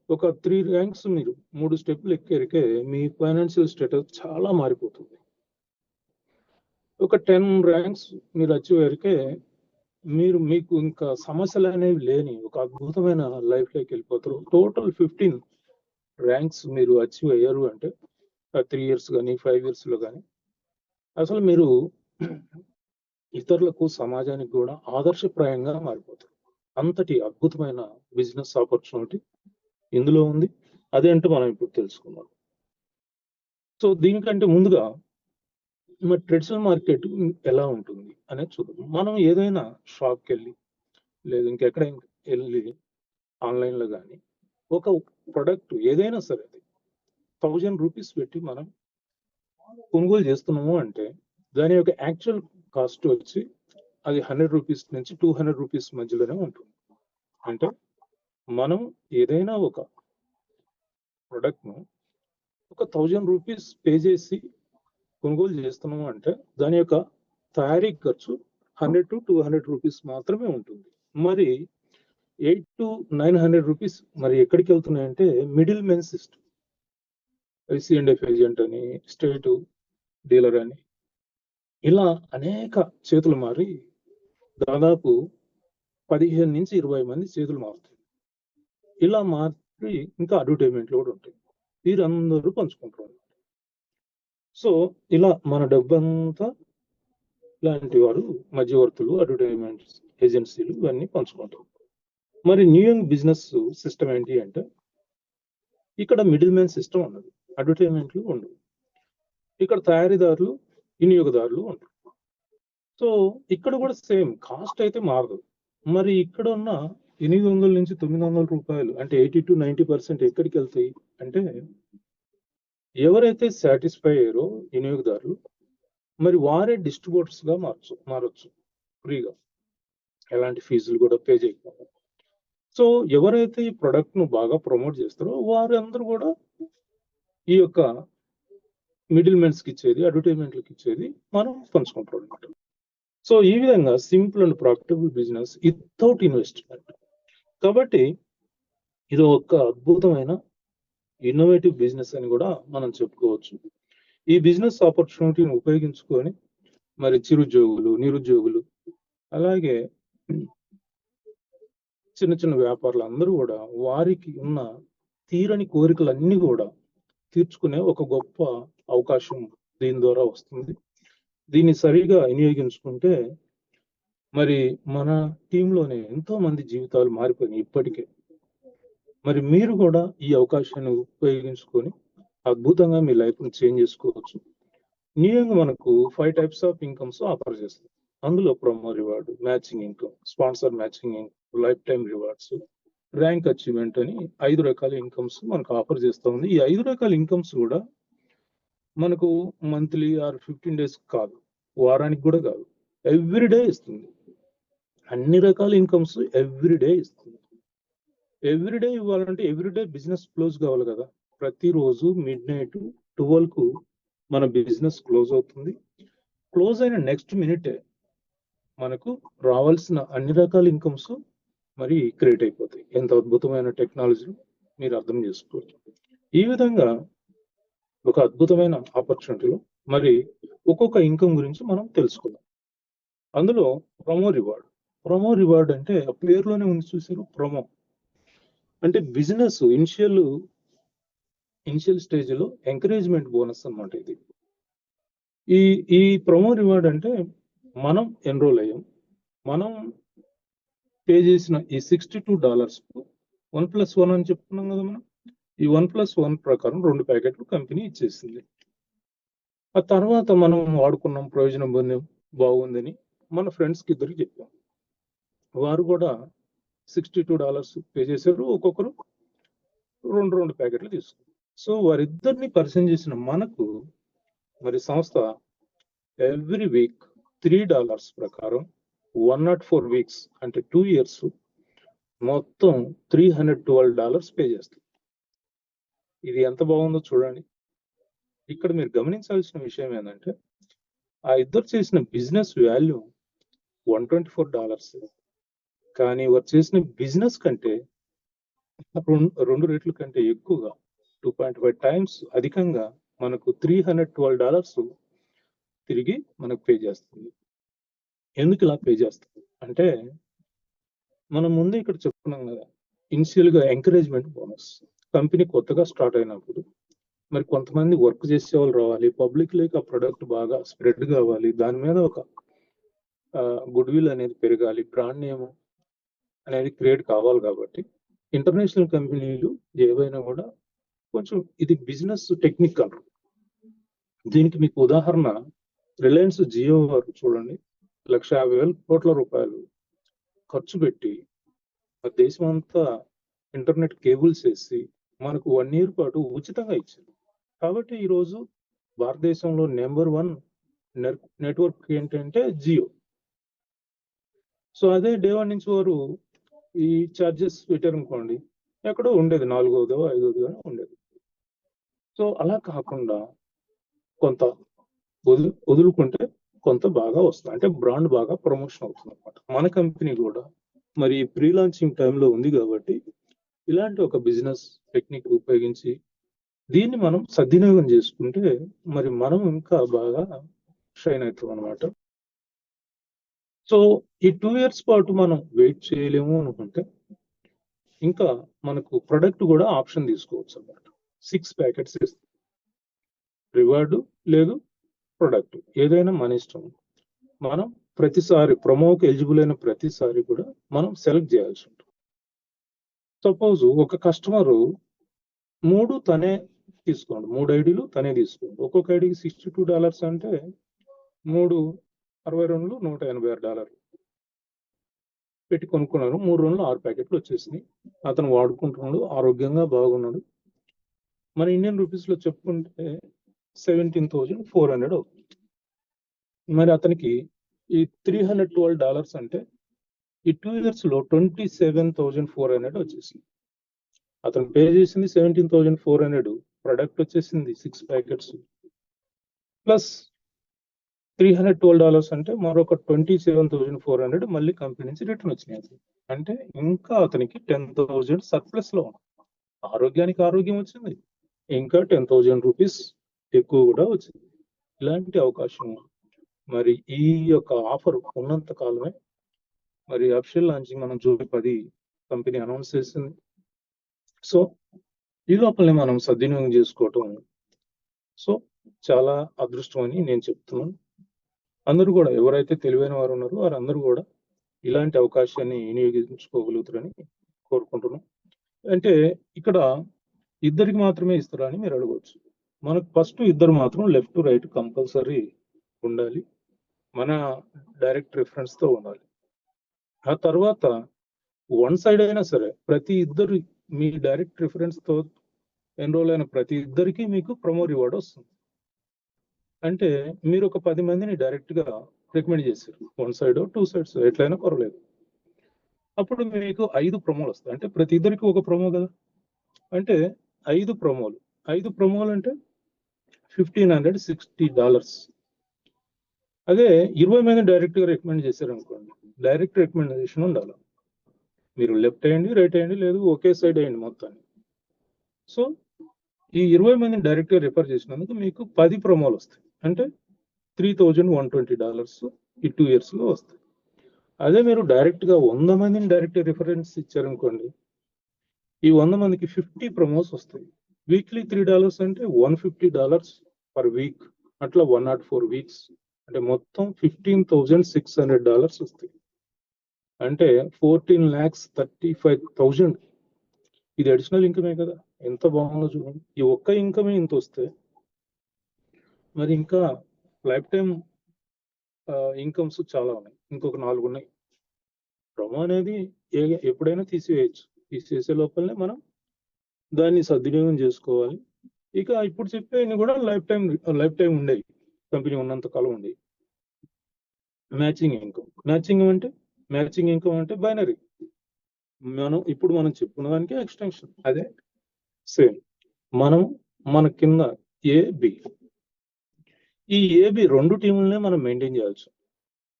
ఒక 3 ర్యాంక్స్ మీరు 3 స్టెప్లు ఎక్కేరికే మీ ఫైనాన్షియల్ స్టేటస్ చాలా మారిపోతుంది. ఒక 10 ర్యాంక్స్ మీరు అచీవ్ అయ్యారికే మీకు ఇంకా సమస్యలు అనేవి లేని ఒక అద్భుతమైన లైఫ్ లోకి వెళ్ళిపోతారు. టోటల్ 15 ర్యాంక్స్ మీరు అచీవ్ అయ్యారు అంటే 3 ఇయర్స్ కానీ 5 ఇయర్స్ లో కానీ అసలు మీరు ఇతరులకు, సమాజానికి కూడా ఆదర్శప్రాయంగా మారిపోతారు. అంతటి అద్భుతమైన బిజినెస్ ఆపర్చునిటీ ఇందులో ఉంది. అదేంటో మనం ఇప్పుడు తెలుసుకుందాం. సో దీనికంటే ముందుగా మరి ట్రెడిషనల్ మార్కెట్ ఎలా ఉంటుంది అనేది చూద్దాం. మనం ఏదైనా షాప్కి వెళ్ళి లేదా ఇంకెక్కడైనా వెళ్ళి ఆన్లైన్లో కానీ ఒక ప్రొడక్ట్ ఏదైనా సరే అది 1000 రూపీస్ పెట్టి మనం కొనుగోలు చేస్తున్నాము అంటే దాని యొక్క యాక్చువల్ కాస్ట్ వచ్చి అది 100 రూపీస్ నుంచి 200 రూపీస్ మధ్యలోనే ఉంటుంది. అంటే మనం ఏదైనా ఒక ప్రొడక్ట్ ను ఒక 1000 రూపీస్ పే చేసి కొనుగోలు చేస్తున్నాము అంటే దాని యొక్క తయారీ ఖర్చు 100 to 200 రూపీస్ మాత్రమే ఉంటుంది. మరి 800 to 900 రూపీస్ మరి ఎక్కడికి వెళ్తున్నాయంటే middle men system, IC&F agent అని, స్టేట్ డీలర్ అని, ఇలా అనేక చేతులు మారి దాదాపు 15 నుంచి 20 మంది చేతులు మారుతాయి. ఇలా మారి ఇంకా అడ్వర్టైజ్మెంట్లు కూడా ఉంటాయి. వీరందరూ పంచుకుంటారు. సో ఇలా మన డబ్బంతా ఇలాంటి వారు మధ్యవర్తులు, అడ్వర్టైజ్మెంట్ ఏజెన్సీలు ఇవన్నీ పంచుకుంటారు. మరి న్యూ యంగ్ బిజినెస్ సిస్టమ్ ఏంటి అంటే ఇక్కడ మిడిల్ మ్యాన్ సిస్టమ్ ఉన్నది, అడ్వర్టైజ్మెంట్లు ఉండవు. ఇక్కడ తయారీదారులు, వినియోగదారులు ఉంటారు. సో ఇక్కడ కూడా సేమ్ కాస్ట్ అయితే మారదు. మరి ఇక్కడ ఉన్న 800 నుంచి 900 రూపాయలు అంటే 80 to 90% ఎక్కడికి వెళ్తాయి అంటే ఎవరైతే సాటిస్ఫై అయ్యారో వినియోగదారులు మరి వారే డిస్ట్రిబ్యూటర్స్ గా మారొచ్చు ఫ్రీగా, ఎలాంటి ఫీజులు కూడా పే చేయకుండా. సో ఎవరైతే ఈ ప్రొడక్ట్ ను బాగా ప్రమోట్ చేస్తారో వారందరూ కూడా ఈ యొక్క మిడిల్ మెన్స్ కి ఇచ్చేది, అడ్వర్టైజ్మెంట్లకు ఇచ్చేది మనం పంచుకుంటాం అనమాట. సో ఈ విధంగా simple and profitable business without investment. కాబట్టి ఇది ఒక అద్భుతమైన ఇన్నోవేటివ్ బిజినెస్ అని కూడా మనం చెప్పుకోవచ్చు. ఈ బిజినెస్ ఆపర్చునిటీని ఉపయోగించుకొని మరి చిరుద్యోగులు, నిరుద్యోగులు, అలాగే చిన్న చిన్న వ్యాపారులు అందరూ కూడా వారికి ఉన్న తీరని కోరికలన్నీ కూడా తీర్చుకునే ఒక గొప్ప అవకాశం దీని ద్వారా వస్తుంది. దీన్ని సరిగా వినియోగించుకుంటే మరి మన టీంలోనే ఎంతో మంది జీవితాలు మారిపోయినాయి ఇప్పటికే. మరి మీరు కూడా ఈ అవకాశాన్ని ఉపయోగించుకొని అద్భుతంగా మీ లైఫ్ ని చేంజ్ చేసుకోవచ్చు. న్యూయంగా మనకు 5 టైప్స్ ఆఫ్ ఇన్కమ్స్ ఆఫర్ చేస్తుంది. అందులో promo reward, matching income, sponsor matching income, life time rewards, rank achievement అని 5 రకాల ఇన్కమ్స్ మనకు ఆఫర్ చేస్తూ ఉంది. ఈ 5 రకాల ఇన్కమ్స్ కూడా మనకు మంత్లీ ఆర్ 15 డేస్ కాదు, వారానికి కూడా కాదు, ఎవ్రీడే ఇస్తుంది. అన్ని రకాల ఇన్కమ్స్ ఎవ్రీడే ఇస్తుంది. ఎవ్రీడే ఇవ్వాలంటే ఎవ్రీడే బిజినెస్ క్లోజ్ కావాలి కదా. ప్రతిరోజు midnight 12కు మన బిజినెస్ క్లోజ్ అవుతుంది. క్లోజ్ అయిన నెక్స్ట్ మినిటే మనకు రావాల్సిన అన్ని రకాల ఇన్కమ్స్ మరి క్రియేట్ అయిపోతాయి. ఎంత అద్భుతమైన టెక్నాలజీ మీరు అర్థం చేసుకోవచ్చు. ఈ విధంగా ఒక అద్భుతమైన ఆపర్చునిటీలో మరి ఒక్కొక్క ఇన్కమ్ గురించి మనం తెలుసుకుందాం. అందులో ప్రొమో రివార్డ్ అంటే ఆ పేరులోనే ఉంది చూసారు, ప్రొమో అంటే బిజినెస్ ఇనిషియల్ స్టేజ్ లో ఎంకరేజ్మెంట్ బోనస్ అన్నమాట. ఇది ఈ ప్రొమో రివార్డ్ అంటే మనం ఎన్రోల్ అయ్యాం, మనం పే చేసిన ఈ $62 1+1 అని చెప్పుకున్నాం కదా మనం. ఈ 1+1 ప్రకారం 2 ప్యాకెట్లు కంపెనీ ఇచ్చేసింది. ఆ తర్వాత మనం వాడుకున్నాం, ప్రయోజనం పొందాం, బాగుందని మన ఫ్రెండ్స్కి ఇద్దరికి చెప్పాం. వారు కూడా $62 పే చేశారు, ఒక్కొక్కరు 2 ప్యాకెట్లు తీసుకున్నారు. సో వారిద్దరిని పరిచయం చేసిన మనకు మరి సంస్థ ఎవ్రీ వీక్ $3 ప్రకారం 104 వీక్స్ అంటే 2 years మొత్తం $312 పే చేస్తుంది. ఇది ఎంత బాగుందో చూడండి. ఇక్కడ మీరు గమనించాల్సిన విషయం ఏంటంటే ఆ ఇద్దరు చేసిన బిజినెస్ వాల్యూ $124, కానీ వారు చేసిన బిజినెస్ కంటే 2 రెట్ల కంటే ఎక్కువగా 2.5 times అధికంగా మనకు $312 తిరిగి మనకు పే చేస్తుంది. ఎందుకు ఇలా పే చేస్తుంది అంటే మనం ముందే ఇక్కడ చెప్పుకున్నాం కదా, ఇనిషియల్ గా ఎంకరేజ్మెంట్ బోనస్. కంపెనీ కొత్తగా స్టార్ట్ అయినప్పుడు మరి కొంతమంది వర్క్ చేసే వాళ్ళు రావాలి, పబ్లిక్ లేక ఆ ప్రొడక్ట్ బాగా స్ప్రెడ్ కావాలి, దాని మీద ఒక గుడ్ విల్ అనేది పెరగాలి, బ్రాండ్ నేమ్ అనేది క్రియేట్ కావాలి. కాబట్టి ఇంటర్నేషనల్ కంపెనీలు ఏవైనా కూడా కొంచెం ఇది బిజినెస్ టెక్నిక్ అంటారు. దీనికి మీకు ఉదాహరణ రిలయన్స్ జియో వారు చూడండి, 1,50,000 కోట్ల రూపాయలు ఖర్చు పెట్టి ఆ దేశం అంతా ఇంటర్నెట్ కేబుల్స్ వేసి మనకు 1 year పాటు ఉచితంగా ఇచ్చింది. కాబట్టి ఈరోజు భారతదేశంలో నెంబర్ 1 నెట్వర్క్ ఏంటంటే జియో. సో అదే డే 1 నుంచి వారు ఈ ఛార్జెస్ పెట్టారనుకోండి, ఎక్కడో ఉండేది 4వ 5వ ఉండేది. సో అలా కాకుండా కొంత వదులుకుంటే కొంత బాగా వస్తుంది, అంటే బ్రాండ్ బాగా ప్రమోషన్ అవుతుంది అనమాట. మన కంపెనీ కూడా మరి ప్రీ లాంచింగ్ టైంలో ఉంది కాబట్టి ఇలాంటి ఒక బిజినెస్ టెక్నిక్ ఉపయోగించి దీన్ని మనం సద్వినియోగం చేసుకుంటే మరి మనం ఇంకా బాగా షైన్ అవుతాం అనమాట. సో ఈ 2 years పాటు మనం వెయిట్ చేయలేము అనుకుంటే ఇంకా మనకు ప్రొడక్ట్ కూడా ఆప్షన్ తీసుకోవచ్చు అన్నమాట. 6 ప్యాకెట్స్ ఇస్తాం, రివార్డు లేదు ప్రొడక్ట్ ఏదైనా మన ఇష్టం. మనం ప్రతిసారి ప్రొమోకి ఎలిజిబుల్ అయిన ప్రతిసారి కూడా మనం సెలెక్ట్ చేయాల్సి ఉంటుంది. సపోజ్ ఒక కస్టమరు 3 తనే తీసుకోండి, 3 ఐడీలు తనే తీసుకోండి. ఒక్కొక్క ఐడికి $62 అంటే 3 62 $186 పెట్టి కొనుక్కున్నారు. 3 రోజులు 6 ప్యాకెట్లు వచ్చేసినాయి. అతను వాడుకుంటున్నాడు, ఆరోగ్యంగా బాగున్నాడు. మన ఇండియన్ రూపీస్లో చెప్పుకుంటే 17,400 అవుతుంది. మరి అతనికి ఈ $312 అంటే ఈ 2 years లో 27,400 వచ్చేసింది. అతను పే చేసింది 17,400, ప్రొడక్ట్ వచ్చేసింది 6 ప్యాకెట్స్ ప్లస్ $312 అంటే మరొక 27,400 మళ్ళీ కంపెనీ నుంచి రిటర్న్ వచ్చినాయి. అంటే ఇంకా అతనికి 10,000 సర్ప్లస్ లో ఉంది. ఆరోగ్యానికి ఆరోగ్యం వచ్చింది, ఇంకా 10,000 రూపీస్ ఎక్కువ కూడా వచ్చింది. ఇలాంటి అవకాశం మరి ఈ యొక్క ఆఫర్ ఉన్నంత కాలమే. మరి అఫిషియల్ లాంచింగ్ మనం జూలై 10 కంపెనీ అనౌన్స్ చేసింది. సో ఈ లోపలనే మనం సద్వినియోగం చేసుకోవటం సో చాలా అదృష్టం అని నేను చెప్తున్నాను. అందరూ కూడా ఎవరైతే తెలివైన వారు ఉన్నారో వారందరూ కూడా ఇలాంటి అవకాశాన్ని వినియోగించుకోగలుగుతారని కోరుకుంటున్నాం. అంటే ఇక్కడ ఇద్దరికి మాత్రమే ఇస్తారా అని మీరు అడగవచ్చు. మనకు ఫస్ట్ ఇద్దరు మాత్రం లెఫ్ట్ టు రైట్ కంపల్సరీ ఉండాలి, మన డైరెక్ట్ రిఫరెన్స్ తో ఉండాలి. ఆ తర్వాత 1 side అయినా సరే ప్రతి ఇద్దరు మీ డైరెక్ట్ రిఫరెన్స్ తో ఎన్రోల్ అయిన ప్రతి ఇద్దరికి మీకు ప్రొమో రివార్డ్ వస్తుంది. అంటే మీరు ఒక 10 మందిని డైరెక్ట్ గా రికమెండ్ చేశారు, 1 side 2 sides ఎట్లయినా పర్వాలేదు. అప్పుడు మీకు 5 ప్రొమోలు వస్తాయి. అంటే ప్రతి ఇద్దరికి ఒక ప్రొమో కదా, అంటే 5 ప్రొమోలు. 5 ప్రొమోలు అంటే $1,560. అదే 20 మంది డైరెక్ట్గా రికమెండ్ చేశారు అనుకోండి, డైరెక్ట్ రికమెండేషన్ ఉండాలి. మీరు లెఫ్ట్ అయ్యండి, రైట్ అయ్యండి, లేదు ఒకే సైడ్ అయ్యండి మొత్తాన్ని. సో ఈ 20 మందిని డైరెక్ట్గా రిఫర్ చేసినందుకు మీకు 10 ప్రమోలు వస్తాయి. అంటే $3,120 ఈ 2 yearsలో వస్తాయి. అదే మీరు డైరెక్ట్గా 100 మందిని డైరెక్ట్ రిఫరెన్స్ ఇచ్చారనుకోండి, ఈ 100 మందికి 50 ప్రమోస్ వస్తాయి. వీక్లీ $3 అంటే $150 పర్ వీక్, అట్లా 104 weeks అంటే మొత్తం $15,600 వస్తాయి. అంటే 14,35,000. ఇది అడిషనల్ ఇన్కమే కదా, ఎంత బాగుందో చూడండి. ఈ ఒక్క ఇన్కమే ఇంత వస్తే మరి ఇంకా లైఫ్ టైం ఇన్కమ్స్ చాలా ఉన్నాయి. ఇంకొక 4 ఉన్నాయి. ప్రమో అనేది ఎప్పుడైనా తీసివేయచ్చు. తీసేసే లోపలనే మనం దాన్ని సద్వినియోగం చేసుకోవాలి. ఇక ఇప్పుడు చెప్పేవి కూడా లైఫ్ టైం ఉండేవి, కంపెనీ ఉన్నంత కాలం ఉండేవి. మ్యాచింగ్ ఇన్కమ్ అంటే బైనరీ. ఇప్పుడు మనం చెప్పుకున్న దానికి ఎక్స్టెన్షన్ అదే సేమ్. మన కింద ఏబి, ఈ ఏబి 2 టీములనే మనం మెయింటైన్ చేయవచ్చు.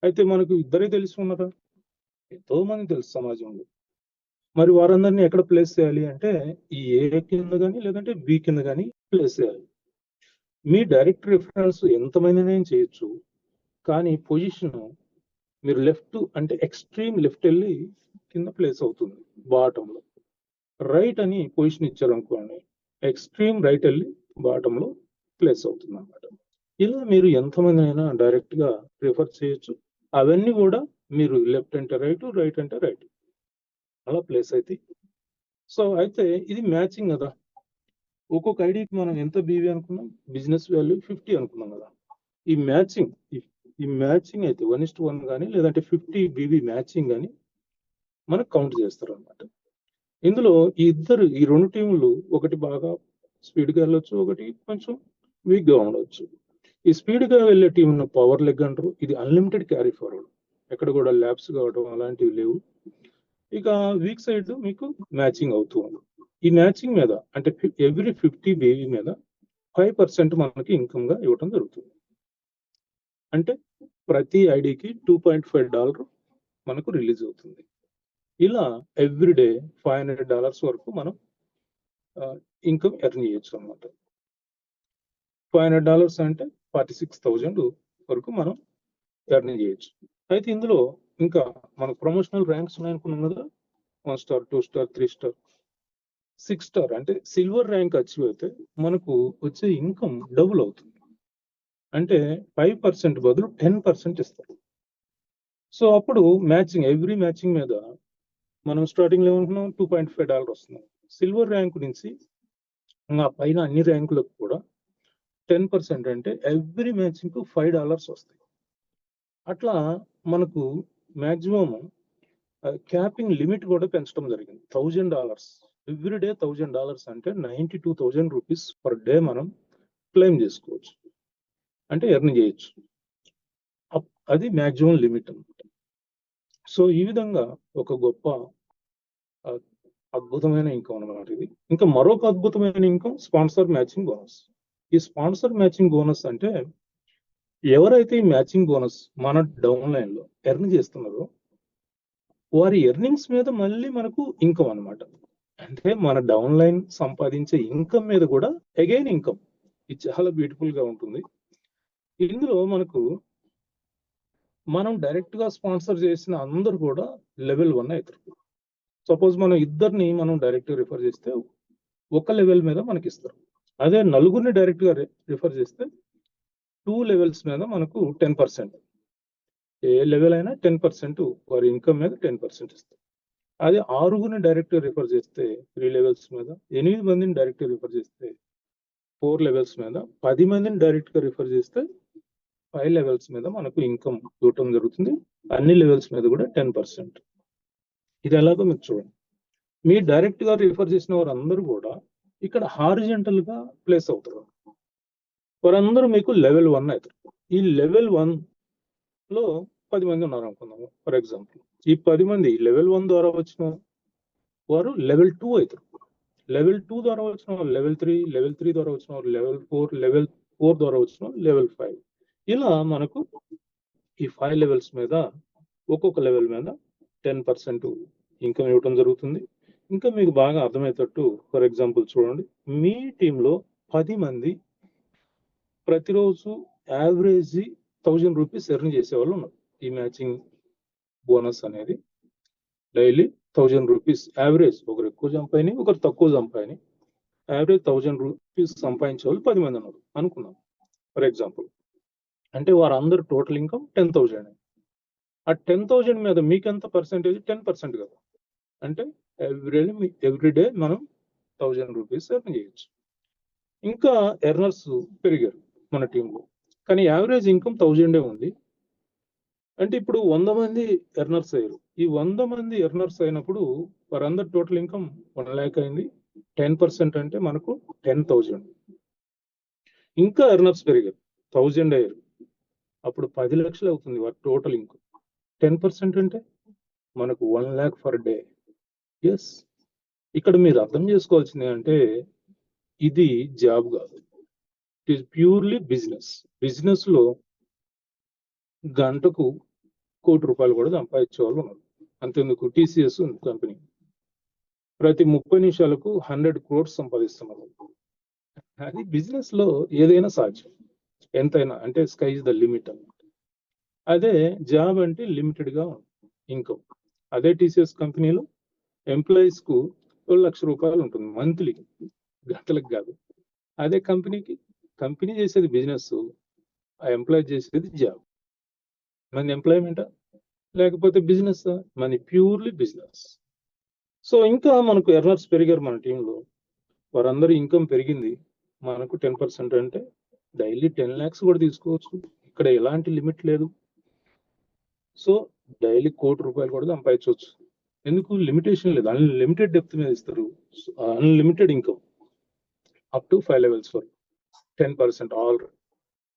అయితే మనకు ఇద్దరే తెలిసి ఉన్నారా? ఎంతో మంది తెలుసు సమాజంలో. మరి వారందరినీ ఎక్కడ ప్లేస్ చేయాలి అంటే ఈ ఏ కింద కానీ లేదంటే బి కింద కానీ ప్లేస్ చేయాలి. మీ డైరెక్ట్ రిఫరెన్స్ ఎంతమందినే చేయొచ్చు, కానీ పొజిషన్ మీరు లెఫ్ట్ అంటే ఎక్స్ట్రీమ్ లెఫ్ట్ వెళ్ళి కింద ప్లేస్ అవుతుంది బాటంలో. రైట్ అని పొజిషన్ ఇచ్చారనుకోండి, ఎక్స్ట్రీమ్ రైట్ వెళ్ళి బాటంలో ప్లేస్ అవుతుంది అన్నమాట. ఇలా మీరు ఎంతమందినైనా డైరెక్ట్ గా రిఫర్ చేయొచ్చు. అవన్నీ కూడా మీరు లెఫ్ట్ అంటే రైట్, రైట్ అంటే రైట్ అలా ప్లేస్ అయితే. సో అయితే ఇది మ్యాచింగ్ కదా. ఒక్కొక్క ఐడికి మనం ఎంత బీవీ అనుకున్నాం, బిజినెస్ వాల్యూ 50 అనుకున్నాం కదా. ఈ మ్యాచింగ్ అయితే 1:1 కానీ లేదంటే 50 బీవీ మ్యాచింగ్ కానీ మనకు కౌంట్ చేస్తారు అన్నమాట. ఇందులో ఈ 2 టీములు ఒకటి బాగా స్పీడ్గా వెళ్ళొచ్చు, ఒకటి కొంచెం వీక్గా ఉండొచ్చు. ఈ స్పీడ్గా వెళ్ళే టీంను పవర్ లెగ్ అంటారు. ఇది అన్లిమిటెడ్ క్యారీ ఫార్వర్డ్, ఎక్కడ కూడా ల్యాబ్స్ కావడం అలాంటివి లేవు. ఇక వీక్ సైడ్ మీకు మ్యాచింగ్ అవుతూ ఉంది. ఈ మ్యాచింగ్ మీద అంటే ఎవ్రీ 50 బేబీ మీద 5% మనకి ఇన్కమ్ గా ఇవ్వడం జరుగుతుంది. అంటే ప్రతి ఐడికి $2.5 మనకు రిలీజ్ అవుతుంది. ఇలా ఎవ్రీడే $500 వరకు మనం ఇన్కమ్ ఎర్న్ చేయొచ్చు అన్నమాట. $500 అంటే 46,000 వరకు మనం ఎర్న్ చేయొచ్చు. అయితే ఇందులో ఇంకా మనకు ప్రమోషనల్ ర్యాంక్స్ ఉన్నాయనుకున్నాం కదా, 1 స్టార్, 2 స్టార్, 3 స్టార్, 6 స్టార్. అంటే సిల్వర్ ర్యాంక్ అచీవ్ అయితే మనకు వచ్చే ఇన్కమ్ డబుల్ అవుతుంది. అంటే 5% బదులు 10% ఇస్తారు. సో అప్పుడు ఎవ్రీ మ్యాచింగ్ మీద మనం స్టార్టింగ్ లో ఏమనుకున్నాం, $2.5 వస్తుంది. సిల్వర్ ర్యాంక్ నుంచి ఆ పైన అన్ని ర్యాంకులకు కూడా 10% అంటే ఎవ్రీ మ్యాచింగ్ కు $5 వస్తాయి. అట్లా మనకు మాక్సిమం క్యాపింగ్ లిమిట్ కూడా పెంచడం జరిగింది. $1,000 ఎవ్రీడే. $1,000 అంటే 92,000 రూపీస్ పర్ డే మనం క్లెయిమ్ చేసుకోవచ్చు, అంటే ఎర్న్ చేయొచ్చు. అది మాక్సిమం లిమిట్ అన్నమాట. సో ఈ విధంగా ఒక గొప్ప అద్భుతమైన ఇన్కమ్ అన్నమాట ఇది. ఇంకా మరొక అద్భుతమైన ఇన్కమ్ స్పాన్సర్ మ్యాచింగ్ బోనస్. ఈ స్పాన్సర్ మ్యాచింగ్ బోనస్ అంటే ఎవరైతే ఈ మ్యాచింగ్ బోనస్ మన డౌన్ లైన్ లో ఎర్న్ చేస్తున్నారో వారి ఎర్నింగ్స్ మీద మళ్ళీ మనకు ఇన్కమ్ అన్నమాట. అంటే మన డౌన్ లైన్ సంపాదించే ఇన్కమ్ మీద కూడా అగైన్ ఇన్కమ్. ఇది చాలా బ్యూటిఫుల్ గా ఉంటుంది. ఇందులో మనం డైరెక్ట్ గా స్పాన్సర్ చేసిన అందరూ కూడా లెవెల్ 1 అవుతారు. సపోజ్ మనం ఇద్దరిని డైరెక్ట్ రిఫర్ చేస్తే ఒక లెవెల్ మీద మనకి ఇస్తారు. అదే నలుగురిని డైరెక్ట్ గా రిఫర్ చేస్తే 2 లెవెల్స్ మీద మనకు 10%. ఏ లెవెల్ అయినా 10% వారి ఇన్కమ్ మీద 10% ఇస్తారు. అదే 6గురిని డైరెక్ట్ రిఫర్ చేస్తే 3 లెవెల్స్ మీద, 8 మందిని డైరెక్ట్ రిఫర్ చేస్తే 4 లెవెల్స్ మీద, 10 మందిని డైరెక్ట్ గా రిఫర్ చేస్తే 5 లెవెల్స్ మీద మనకు ఇన్కమ్ ఇవ్వటం జరుగుతుంది. అన్ని లెవెల్స్ మీద కూడా 10%. ఇది ఎలాగో మీరు చూడండి. మీ డైరెక్ట్ గా రిఫర్ చేసిన వారందరూ కూడా ఇక్కడ హారిజెంటల్ గా ప్లేస్ అవుతారు. వారందరూ మీకు లెవెల్ 1 అవుతారు. ఈ లెవెల్ 1 లో 10 మంది ఉన్నారు అనుకుందాము ఫర్ ఎగ్జాంపుల్. ఈ 10 మంది లెవెల్ 1 ద్వారా వచ్చిన వారు లెవెల్ 2 అవుతారు. లెవెల్ 2 ద్వారా వచ్చిన వారు లెవెల్ 3, లెవెల్ 3 ద్వారా వచ్చిన వారు లెవెల్ 4, లెవెల్ 4 ద్వారా వచ్చిన వారు లెవెల్ 5. ఇలా మనకు ఈ 5 లెవెల్స్ మీద ఒక్కొక్క లెవెల్ మీద 10% ఇన్కమ్ ఇవ్వటం జరుగుతుంది. ఇంకా మీకు బాగా అర్థమయ్యేటట్టు ఫర్ ఎగ్జాంపుల్ చూడండి, మీ టీంలో 10 మంది ప్రతిరోజు యావరేజ్ 1000 రూపీస్ ఎర్న్ చేసేవాళ్ళు ఉన్నారు. ఈ మ్యాచింగ్ బోనస్ అనేది డైలీ 1000 రూపీస్ యావరేజ్, ఒకరు ఎక్కువ సంపాయని ఒకరు తక్కువ సంపాయని, యావరేజ్ 1000 రూపీస్ సంపాదించే వాళ్ళు 10 మంది ఉన్నారు అనుకున్నాం ఫర్ ఎగ్జాంపుల్. అంటే వారందరూ టోటల్ ఇన్కమ్ 10,000. ఆ 10,000 మీద మీకెంత పర్సెంటేజ్? 10% కదా. అంటే ఎవ్రీడే మనం 1000 రూపీస్ ఎర్న్ చేయొచ్చు. ఇంకా ఎర్నర్స్ పెరిగారు మన టీంలో, కానీ యావరేజ్ ఇన్కమ్ 1000 ఉంది. అంటే ఇప్పుడు 100 మంది ఎర్నర్స్ అయ్యారు. ఈ 100 మంది ఎర్నర్స్ అయినప్పుడు వారందరు టోటల్ ఇన్కమ్ 1 lakh అయింది. 10% అంటే మనకు 10,000. ఇంకా ఎర్నర్స్ పెరిగారు, 1000 అయ్యారు. అప్పుడు 10 లక్షలు అవుతుంది వారి టోటల్ ఇన్కమ్. 10% అంటే మనకు 1 lakh ఫర్ డే. ఎస్, ఇక్కడ మీరు అర్థం చేసుకోవాల్సింది అంటే ఇది జాబ్ కాదు, it is purely business. Business లో గంటకు ₹1 కోటి కూడా సంపాదించే వాళ్ళు ఉన్నారు. అంతెందుకు, టీసీఎస్ ఉంది కంపెనీ, ప్రతి 30 నిమిషాలకు 100 crores సంపాదిస్తున్నారు. అది బిజినెస్ లో ఏదైనా సాధ్యం, ఎంతైనా. అంటే స్కై ఇస్ ద లిమిట్ అన్నమాట. అదే జాబ్ అంటే లిమిటెడ్ గా ఇన్కమ్. అదే టీసీఎస్ కంపెనీలో ఎంప్లాయీస్ కు ₹1,00,000 ఉంటుంది మంత్లీ, గంటలకు కాదు. అదే కంపెనీ చేసేది బిజినెస్, ఆ ఎంప్లాయీ చేసేది జాబ్. మన ఎంప్లాయ్మెంటా లేకపోతే బిజినెస్? మన ప్యూర్లీ బిజినెస్. సో ఇంకా మనకు ఎర్నర్స్ పెరిగారు మన టీంలో, వారందరూ ఇన్కమ్ పెరిగింది. మనకు 10% అంటే డైలీ 10 lakhs కూడా తీసుకోవచ్చు. ఇక్కడ ఎలాంటి లిమిట్ లేదు. సో డైలీ ₹1 కోటి కూడా సంపాదించవచ్చు. ఎందుకు లిమిటేషన్ లేదు, అన్లిమిటెడ్ డెప్త్ మీద ఇస్తారు. Unlimited income up to 5 levels for 10% all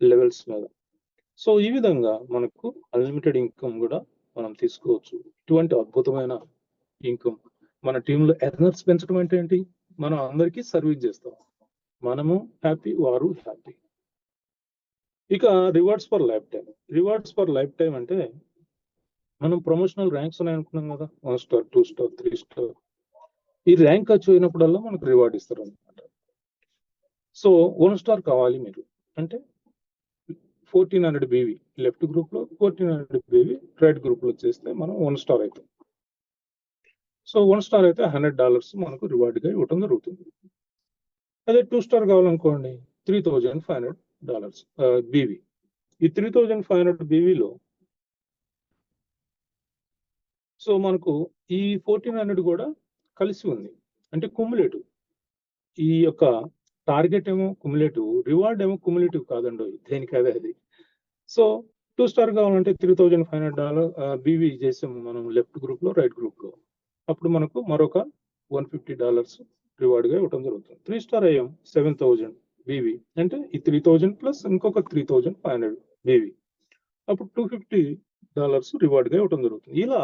levels మీద. సో ఈ విధంగా మనకు అన్లిమిటెడ్ ఇన్కమ్ కూడా మనం తీసుకోవచ్చు. ఇటువంటి అద్భుతమైన ఇన్కమ్ మన టీంలో ఎర్నర్స్ పెంచడం అంటే ఏంటి? మనం అందరికీ సర్వీస్ చేస్తాం, మనము హ్యాపీ, వారు హ్యాపీ. ఇక rewards for life time. Rewards for life time అంటే మనం ప్రమోషనల్ ర్యాంక్స్ ఉన్నాయి అనుకున్నాం కదా, 1 star 2 star 3 star. ఈ ర్యాంక్ అచీవ్ అయినప్పుడల్లా మనకు రివార్డ్ ఇస్తారు అనమాట. సో 1 star కావాలి మీరు అంటే 1400 BV లెఫ్ట్ గ్రూప్ లో, 1400 BV రైట్ గ్రూప్ లో చేస్తే మనం 1 star అవుతాం. సో 1 star అయితే $100 మనకు రివార్డ్ గా ఇవ్వటం జరుగుతుంది. అదే 2 star కావాలనుకోండి, $3,500 BV. ఈ 3,500 BVలో సో మనకు ఈ 1400 కూడా కలిసి ఉంది, అంటే కుములేటివ్. ఈ యొక్క టార్గెట్ ఏమో కుములేటివ్, రివార్డ్ ఏమో కుములేటివ్ కాదండి, దేనికి అదే అది. సో 2 star కావాలంటే $3,500 BV చేసాము మనం లెఫ్ట్ గ్రూప్ లో, రైట్ గ్రూప్ లో. అప్పుడు మనకు మరొక $150 రివార్డ్ గా ఇవ్వడం జరుగుతుంది. 3 star అయ్యాం, 7,000 BV అంటే ఈ 3,000 ప్లస్ ఇంకొక 3,500 BV, అప్పుడు $250 రివార్డ్ గా ఇవ్వడం జరుగుతుంది. ఇలా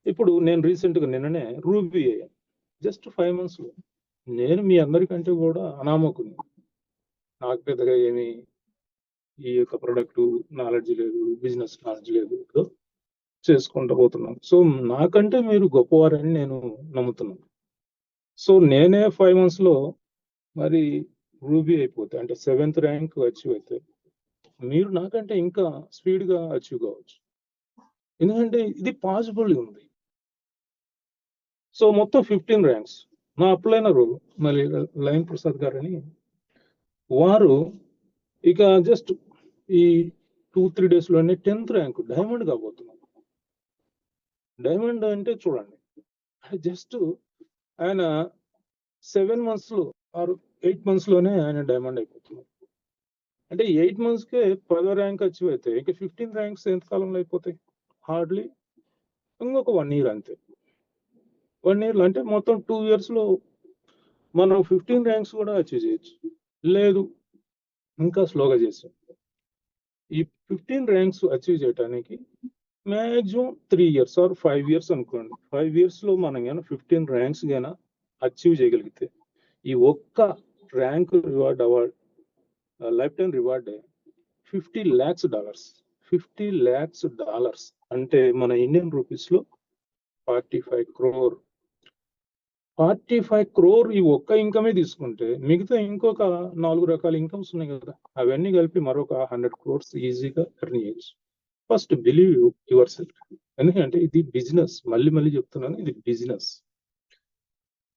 ఇప్పుడు నేను రీసెంట్ గా నిన్ననే రూబీ అయ్యాను, జస్ట్ 5 months లో. నేను మీ అందరికంటే కూడా అనామకుని, నాకు పెద్దగా ఏమి ఈ యొక్క ప్రొడక్ట్ నాలెడ్జ్ లేదు, బిజినెస్ నాలెడ్జ్ లేదు, ఏదో చేసుకుంటూ పోతున్నాను. సో నాకంటే మీరు గొప్పవారని నేను నమ్ముతున్నాను. సో నేనే 5 months లో మరి రూబీ అయిపోతే, అంటే 7th ర్యాంక్ అచీవ్ అయితే, మీరు నాకంటే ఇంకా స్పీడ్ గా అచీవ్ కావచ్చు, ఎందుకంటే ఇది పాసిబుల్ ఉంది. సో మొత్తం 15 ర్యాంక్స్. నా అప్లైనరు మరి లైన్ ప్రసాద్ గారని, వారు ఇక జస్ట్ ఈ 2-3 days లోనే 10th ర్యాంక్ డైమండ్ కాబోతున్నారు. డైమండ్ అంటే చూడండి, జస్ట్ ఆయన 7 months లో ఆర్ 8 months లోనే ఆయన డైమండ్ అయిపోతున్నారు. అంటే 8 months కే 10వ ర్యాంక్ అచీవ్ అయితే ఇంకా 15 ర్యాంక్స్ ఎంత కాలంలో అయిపోతాయి? హార్డ్లీ ఇంకొక 1 year అంతే. 1 year అంటే మొత్తం 2 years లో మనం 15 ర్యాంక్స్ కూడా అచీవ్ చేయొచ్చు. లేదు ఇంకా స్లోగా చేసాం. ఈ 15 ర్యాంక్స్ అచీవ్ చేయడానికి మ్యాక్సిమం 3 years ఆర్ 5 years అనుకోండి. 5 years లో మనం కానీ 15 ర్యాంక్స్ గానా అచీవ్ చేయగలిగితే, ఈ ఒక్క rank reward award life time reward $50 lakhs. 50 lakhs dollars, అంటే మన ఇండియన్ రూపీస్ లో 45 crore. 45 crore ఈ ఒక్క ఇన్కమే తీసుకుంటే మిగతా ఇంకొక 4 రకాల ఇన్కమ్స్ ఉన్నాయి కదా, అవన్నీ కలిపి మరొక 100 crores ఈజీగా ఎర్న్ చేయొచ్చు. ఫస్ట్ బిలీవ్ యువర్ సెల్ఫ్, ఎందుకంటే ఇది బిజినెస్. మళ్ళీ చెప్తున్నాను, ఇది బిజినెస్.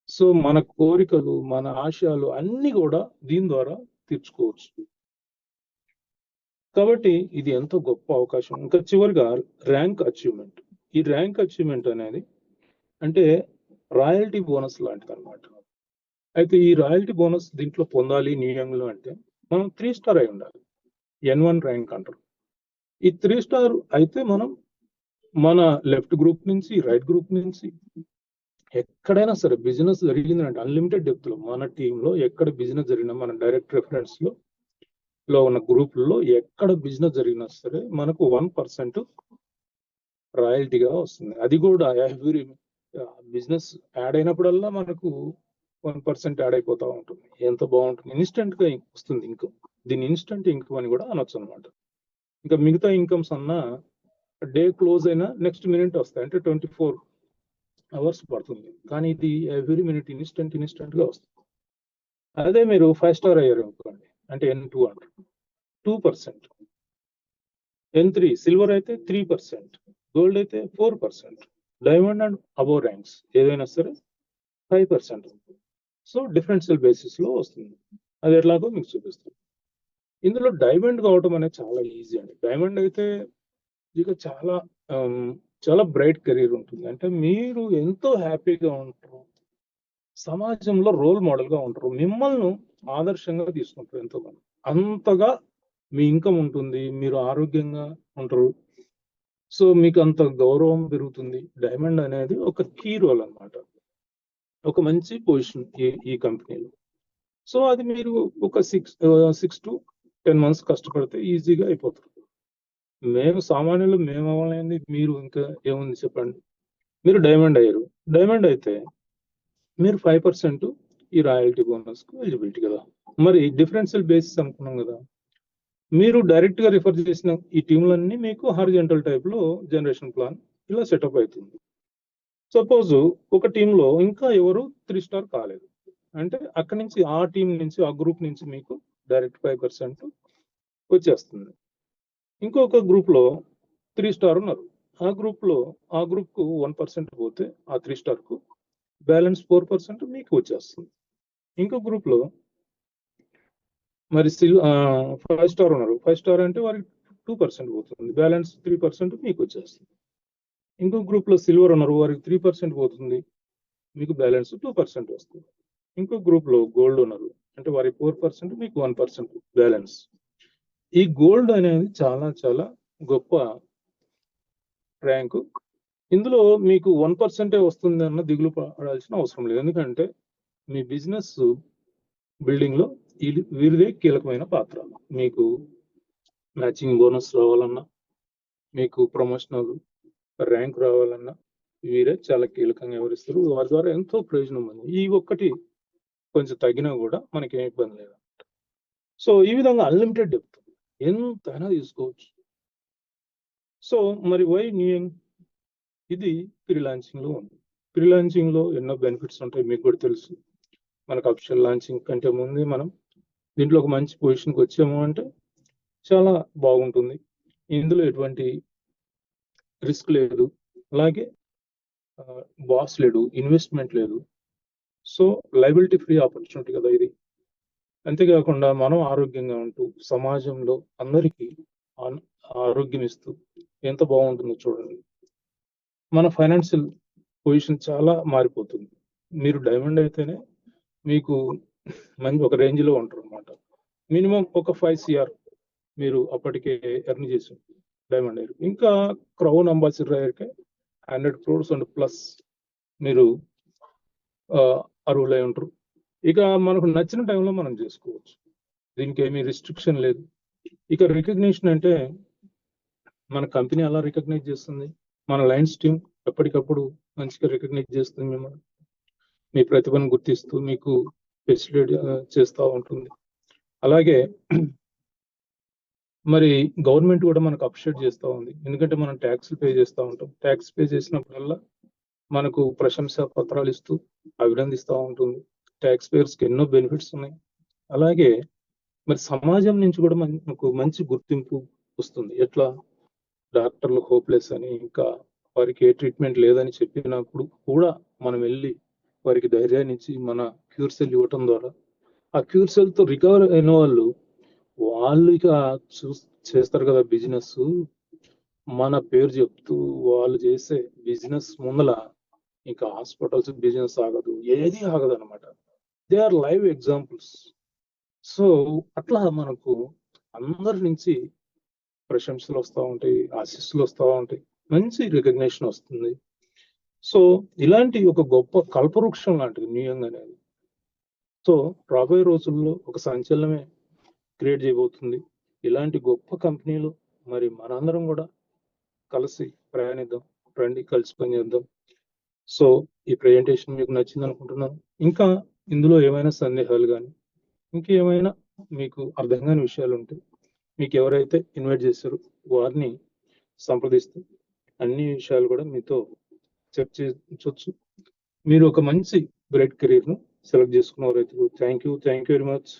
సో మన కోరికలు, మన ఆశయాలు అన్ని కూడా దీని ద్వారా తీర్చుకోవచ్చు. కాబట్టి ఇది ఎంతో గొప్ప అవకాశం. ఇంకా చివరిగా ర్యాంక్ అచీవ్మెంట్. ఈ ర్యాంక్ అచీవ్మెంట్ అనేది అంటే రాయల్టీ బోనస్ లాంటిది అనమాట. అయితే ఈ రాయల్టీ బోనస్ దీంట్లో పొందాలి న్యూయంగ్ లో అంటే మనం 3 స్టార్ అయి ఉండాలి. N1 ర్యాంక్ అంటారు. ఈ 3 స్టార్ అయితే మనం మన లెఫ్ట్ గ్రూప్ నుంచి, రైట్ గ్రూప్ నుంచి ఎక్కడైనా సరే బిజినెస్ జరిగిందంటే అన్లిమిటెడ్ డెప్త్ లో మన టీంలో ఎక్కడ బిజినెస్ జరిగినా, మన డైరెక్ట్ రెఫరెన్స్ లో ఉన్న గ్రూపుల్లో ఎక్కడ బిజినెస్ జరిగినా సరే మనకు 1% రాయల్టీగా వస్తుంది. అది కూడా ఎవ్రీ బిజినెస్ యాడ్ అయినప్పుడల్లా మనకు 1% యాడ్ అయిపోతా ఉంటుంది. ఎంత బాగుంటుంది, ఇన్స్టెంట్ గా వస్తుంది ఇన్కమ్. దీన్ని ఇన్స్టెంట్ ఇన్కమ్ అని కూడా అనొచ్చు అనమాట. ఇంకా మిగతా ఇన్కమ్స్ అన్నా డే క్లోజ్ అయినా నెక్స్ట్ మినిట్ వస్తాయి, అంటే 24 hours పడుతుంది. కానీ ఇది ఎవ్రీ మినిట్ ఇన్స్టెంట్ గా వస్తుంది. అదే మీరు 5 స్టార్ అయ్యారు అనుకోండి, అంటే N2 అంటారు, 2%. N3 సిల్వర్ అయితే 3%, గోల్డ్ అయితే 4%, డైమండ్ అండ్ అబోవ్ ర్యాంక్స్ ఏదైనా సరే 5%. సో డిఫరెన్షియల్ బేసిస్ లో వస్తుంది. అది ఎట్లాగో మీకు చూపిస్తాను. ఇందులో డైమండ్ కావడం అనేది చాలా ఈజీ అండి. డైమండ్ అయితే ఇక చాలా బ్రైట్ కెరీర్ ఉంటుంది. అంటే మీరు ఎంతో హ్యాపీగా ఉంటారు, సమాజంలో రోల్ మోడల్ గా ఉంటారు, మిమ్మల్ని ఆదర్శంగా తీసుకుంటారు ఎంతోమంది. అంతగా మీ ఇన్కమ్ ఉంటుంది, మీరు ఆరోగ్యంగా ఉంటారు. సో మీకు అంత గౌరవం పెరుగుతుంది. డైమండ్ అనేది ఒక కీ రోల్ అన్నమాట, ఒక మంచి పొజిషన్ ఈ కంపెనీలో. సో అది మీరు ఒక 6 to 10 months కష్టపడితే ఈజీగా అయిపోతుంది. మేము సామాన్యులు, మేము అవ్వాలని మీరు ఇంకా ఏముంది చెప్పండి. మీరు డైమండ్ అయ్యారు, డైమండ్ అయితే మీరు 5% ఈ రాయల్టీ బోనస్ కు ఎలిజిబిలిటీ కదా. మరి డిఫరెన్షియల్ బేసిస్ అనుకున్నాం కదా, మీరు డైరెక్ట్ గా రిఫర్ చేసిన ఈ టీంలన్నీ మీకు హారిజాంటల్ టైప్ లో జనరేషన్ ప్లాన్ ఇలా సెటప్ అవుతుంది. సపోజ్ ఒక టీంలో ఇంకా ఎవరు 3 స్టార్ కాలేదు అంటే అక్కడి నుంచి ఆ టీం నుంచి, ఆ గ్రూప్ నుంచి మీకు డైరెక్ట్ 5% వచ్చేస్తుంది. ఇంకొక గ్రూప్ లో 3 స్టార్ ఉన్నారు, ఆ గ్రూప్ కు 1% పోతే ఆ 3 స్టార్ కు బ్యాలెన్స్ 4% మీకు వచ్చేస్తుంది. ఇంకో గ్రూప్ లో మరి 5 స్టార్ ఉన్నారు, 5 స్టార్ అంటే వారికి 2% పోతుంది, బ్యాలెన్స్ 3% మీకు వచ్చేస్తుంది. ఇంకో గ్రూప్ లో సిల్వర్ ఉన్నారు, వారికి 3% పోతుంది, మీకు బ్యాలెన్స్ 2% వస్తుంది. ఇంకో గ్రూప్ లో గోల్డ్ ఉన్నారు, అంటే వారికి 4%, మీకు 1% బ్యాలెన్స్. ఈ గోల్డ్ అనేది చాలా గొప్ప ర్యాంకు. ఇందులో మీకు 1% వస్తుంది అన్న దిగులు పడాల్సిన అవసరం లేదు, ఎందుకంటే మీ బిజినెస్ బిల్డింగ్ లో వీరిదే కీలకమైన పాత్ర. మీకు మ్యాచింగ్ బోనస్ రావాలన్నా, మీకు ప్రమోషనల్ ర్యాంక్ రావాలన్నా వీరే చాలా కీలకంగా వ్యవహరిస్తారు. వారి ద్వారా ఎంతో ప్రయోజనం ఉంది. ఈ ఒక్కటి కొంచెం తగ్గినా కూడా మనకి ఏం ఇబ్బంది లేదు. సో ఈ విధంగా అన్లిమిటెడ్ డెప్త్ ఎంతైనా తీసుకోవచ్చు. సో మరి వై న్యూయంగ్? ఇది ఫ్రీలాన్సింగ్ లో ఉంది. ఫ్రీలాన్సింగ్ లో ఎన్నో బెనిఫిట్స్ ఉంటాయి, మీకు కూడా తెలుసు. మనకు అఫిషియల్ లాంచింగ్ కంటే ముందే మనం దీంట్లో ఒక మంచి పొజిషన్కి వచ్చాము అంటే చాలా బాగుంటుంది. ఇందులో ఎటువంటి రిస్క్ లేదు, అలాగే బాస్ లేడు, ఇన్వెస్ట్మెంట్ లేదు. సో లయబిలిటీ ఫ్రీ ఆపర్చునిటీ కదా ఇది. అంతేకాకుండా మనం ఆరోగ్యంగా ఉంటూ సమాజంలో అందరికీ ఆరోగ్యం ఇస్తూ ఎంత బాగుంటుందో చూడండి. మన ఫైనాన్షియల్ పొజిషన్ చాలా మారిపోతుంది. మీరు డైమండ్ అయితేనే మీకు మంచి ఒక రేంజ్ లో ఉంటారు అనమాట. మినిమం ఒక 5 CR మీరు అప్పటికే ఎర్న్ చేసి డైమండ్ అయ్యారు. ఇంకా క్రౌన్ అంబాసిడర్ అయ్యాకే 100 crores అండ్ ప్లస్ మీరు అర్హులై ఉంటారు. ఇక మనకు నచ్చిన టైంలో మనం చేసుకోవచ్చు, దీనికి ఏమీ రిస్ట్రిక్షన్ లేదు. ఇక రికగ్నిషన్ అంటే మన కంపెనీ అలా రికగ్నైజ్ చేస్తుంది, మన లైన్స్ టీమ్ ఎప్పటికప్పుడు మంచిగా రికగ్నైజ్ చేస్తుంది, మిమ్మల్ని మీ ప్రతిభను గుర్తిస్తూ మీకు ఫెసిలిటేట్ చేస్తూ ఉంటుంది. అలాగే మరి గవర్నమెంట్ కూడా మనకు అప్రిషియేట్ చేస్తూ ఉంది, ఎందుకంటే మనం ట్యాక్స్లు పే చేస్తూ ఉంటాం. ట్యాక్స్ పే చేసినప్పుడల్లా మనకు ప్రశంసా పత్రాలు ఇస్తూ అభినందిస్తూ ఉంటుంది. ట్యాక్స్ పేయర్స్కి ఎన్నో బెనిఫిట్స్ ఉన్నాయి. అలాగే మరి సమాజం నుంచి కూడా మనకు మంచి గుర్తింపు వస్తుంది. ఎట్లా? డాక్టర్లు హోప్లెస్ అని, ఇంకా వారికి ఏ ట్రీట్మెంట్ లేదని చెప్పినప్పుడు కూడా మనం వెళ్ళి వారికి ధైర్యాన్ని ఇచ్చి మన క్యూర్ సెల్ ఇవ్వటం ద్వారా ఆ క్యూర్ సెల్తో రికవర్ అయిన వాళ్ళు ఇక చేస్తారు కదా బిజినెస్. మన పేరు చెప్తూ వాళ్ళు చేసే బిజినెస్ ముందల ఇంకా హాస్పిటల్స్ బిజినెస్ ఆగదు, ఏది ఆగదు అనమాట. They are live examples. So అట్లా మనకు అందరి నుంచి ప్రశంసలు వస్తూ ఉంటాయి, ఆశీస్సులు వస్తూ ఉంటాయి, మంచి రికగ్నేషన్ వస్తుంది. సో ఇలాంటి ఒక గొప్ప కల్పవృక్షం లాంటిది న్యూయంగ్ అనేది. సో రాబోయే రోజుల్లో ఒక సంచలనమే క్రియేట్ చేయబోతుంది. ఇలాంటి గొప్ప కంపెనీలు మరి మనందరం కూడా కలిసి ప్రయాణిద్దాం, రండి కలిసి పనిచేద్దాం. సో ఈ ప్రెజెంటేషన్ మీకు నచ్చింది అనుకుంటున్నాను. ఇంకా ఇందులో ఏమైనా సందేహాలు కానీ ఇంకేమైనా మీకు అర్థం కాని విషయాలు ఉంటే మీకు ఎవరైతే ఇన్వైట్ చేశారో వారిని సంప్రదిస్తే అన్ని విషయాలు కూడా మీతో చర్చించవచ్చు. మీరు ఒక మంచి గ్రేట్ కెరీర్ను సెలెక్ట్ చేసుకున్నవారైతే థ్యాంక్ యూ వెరీ మచ్.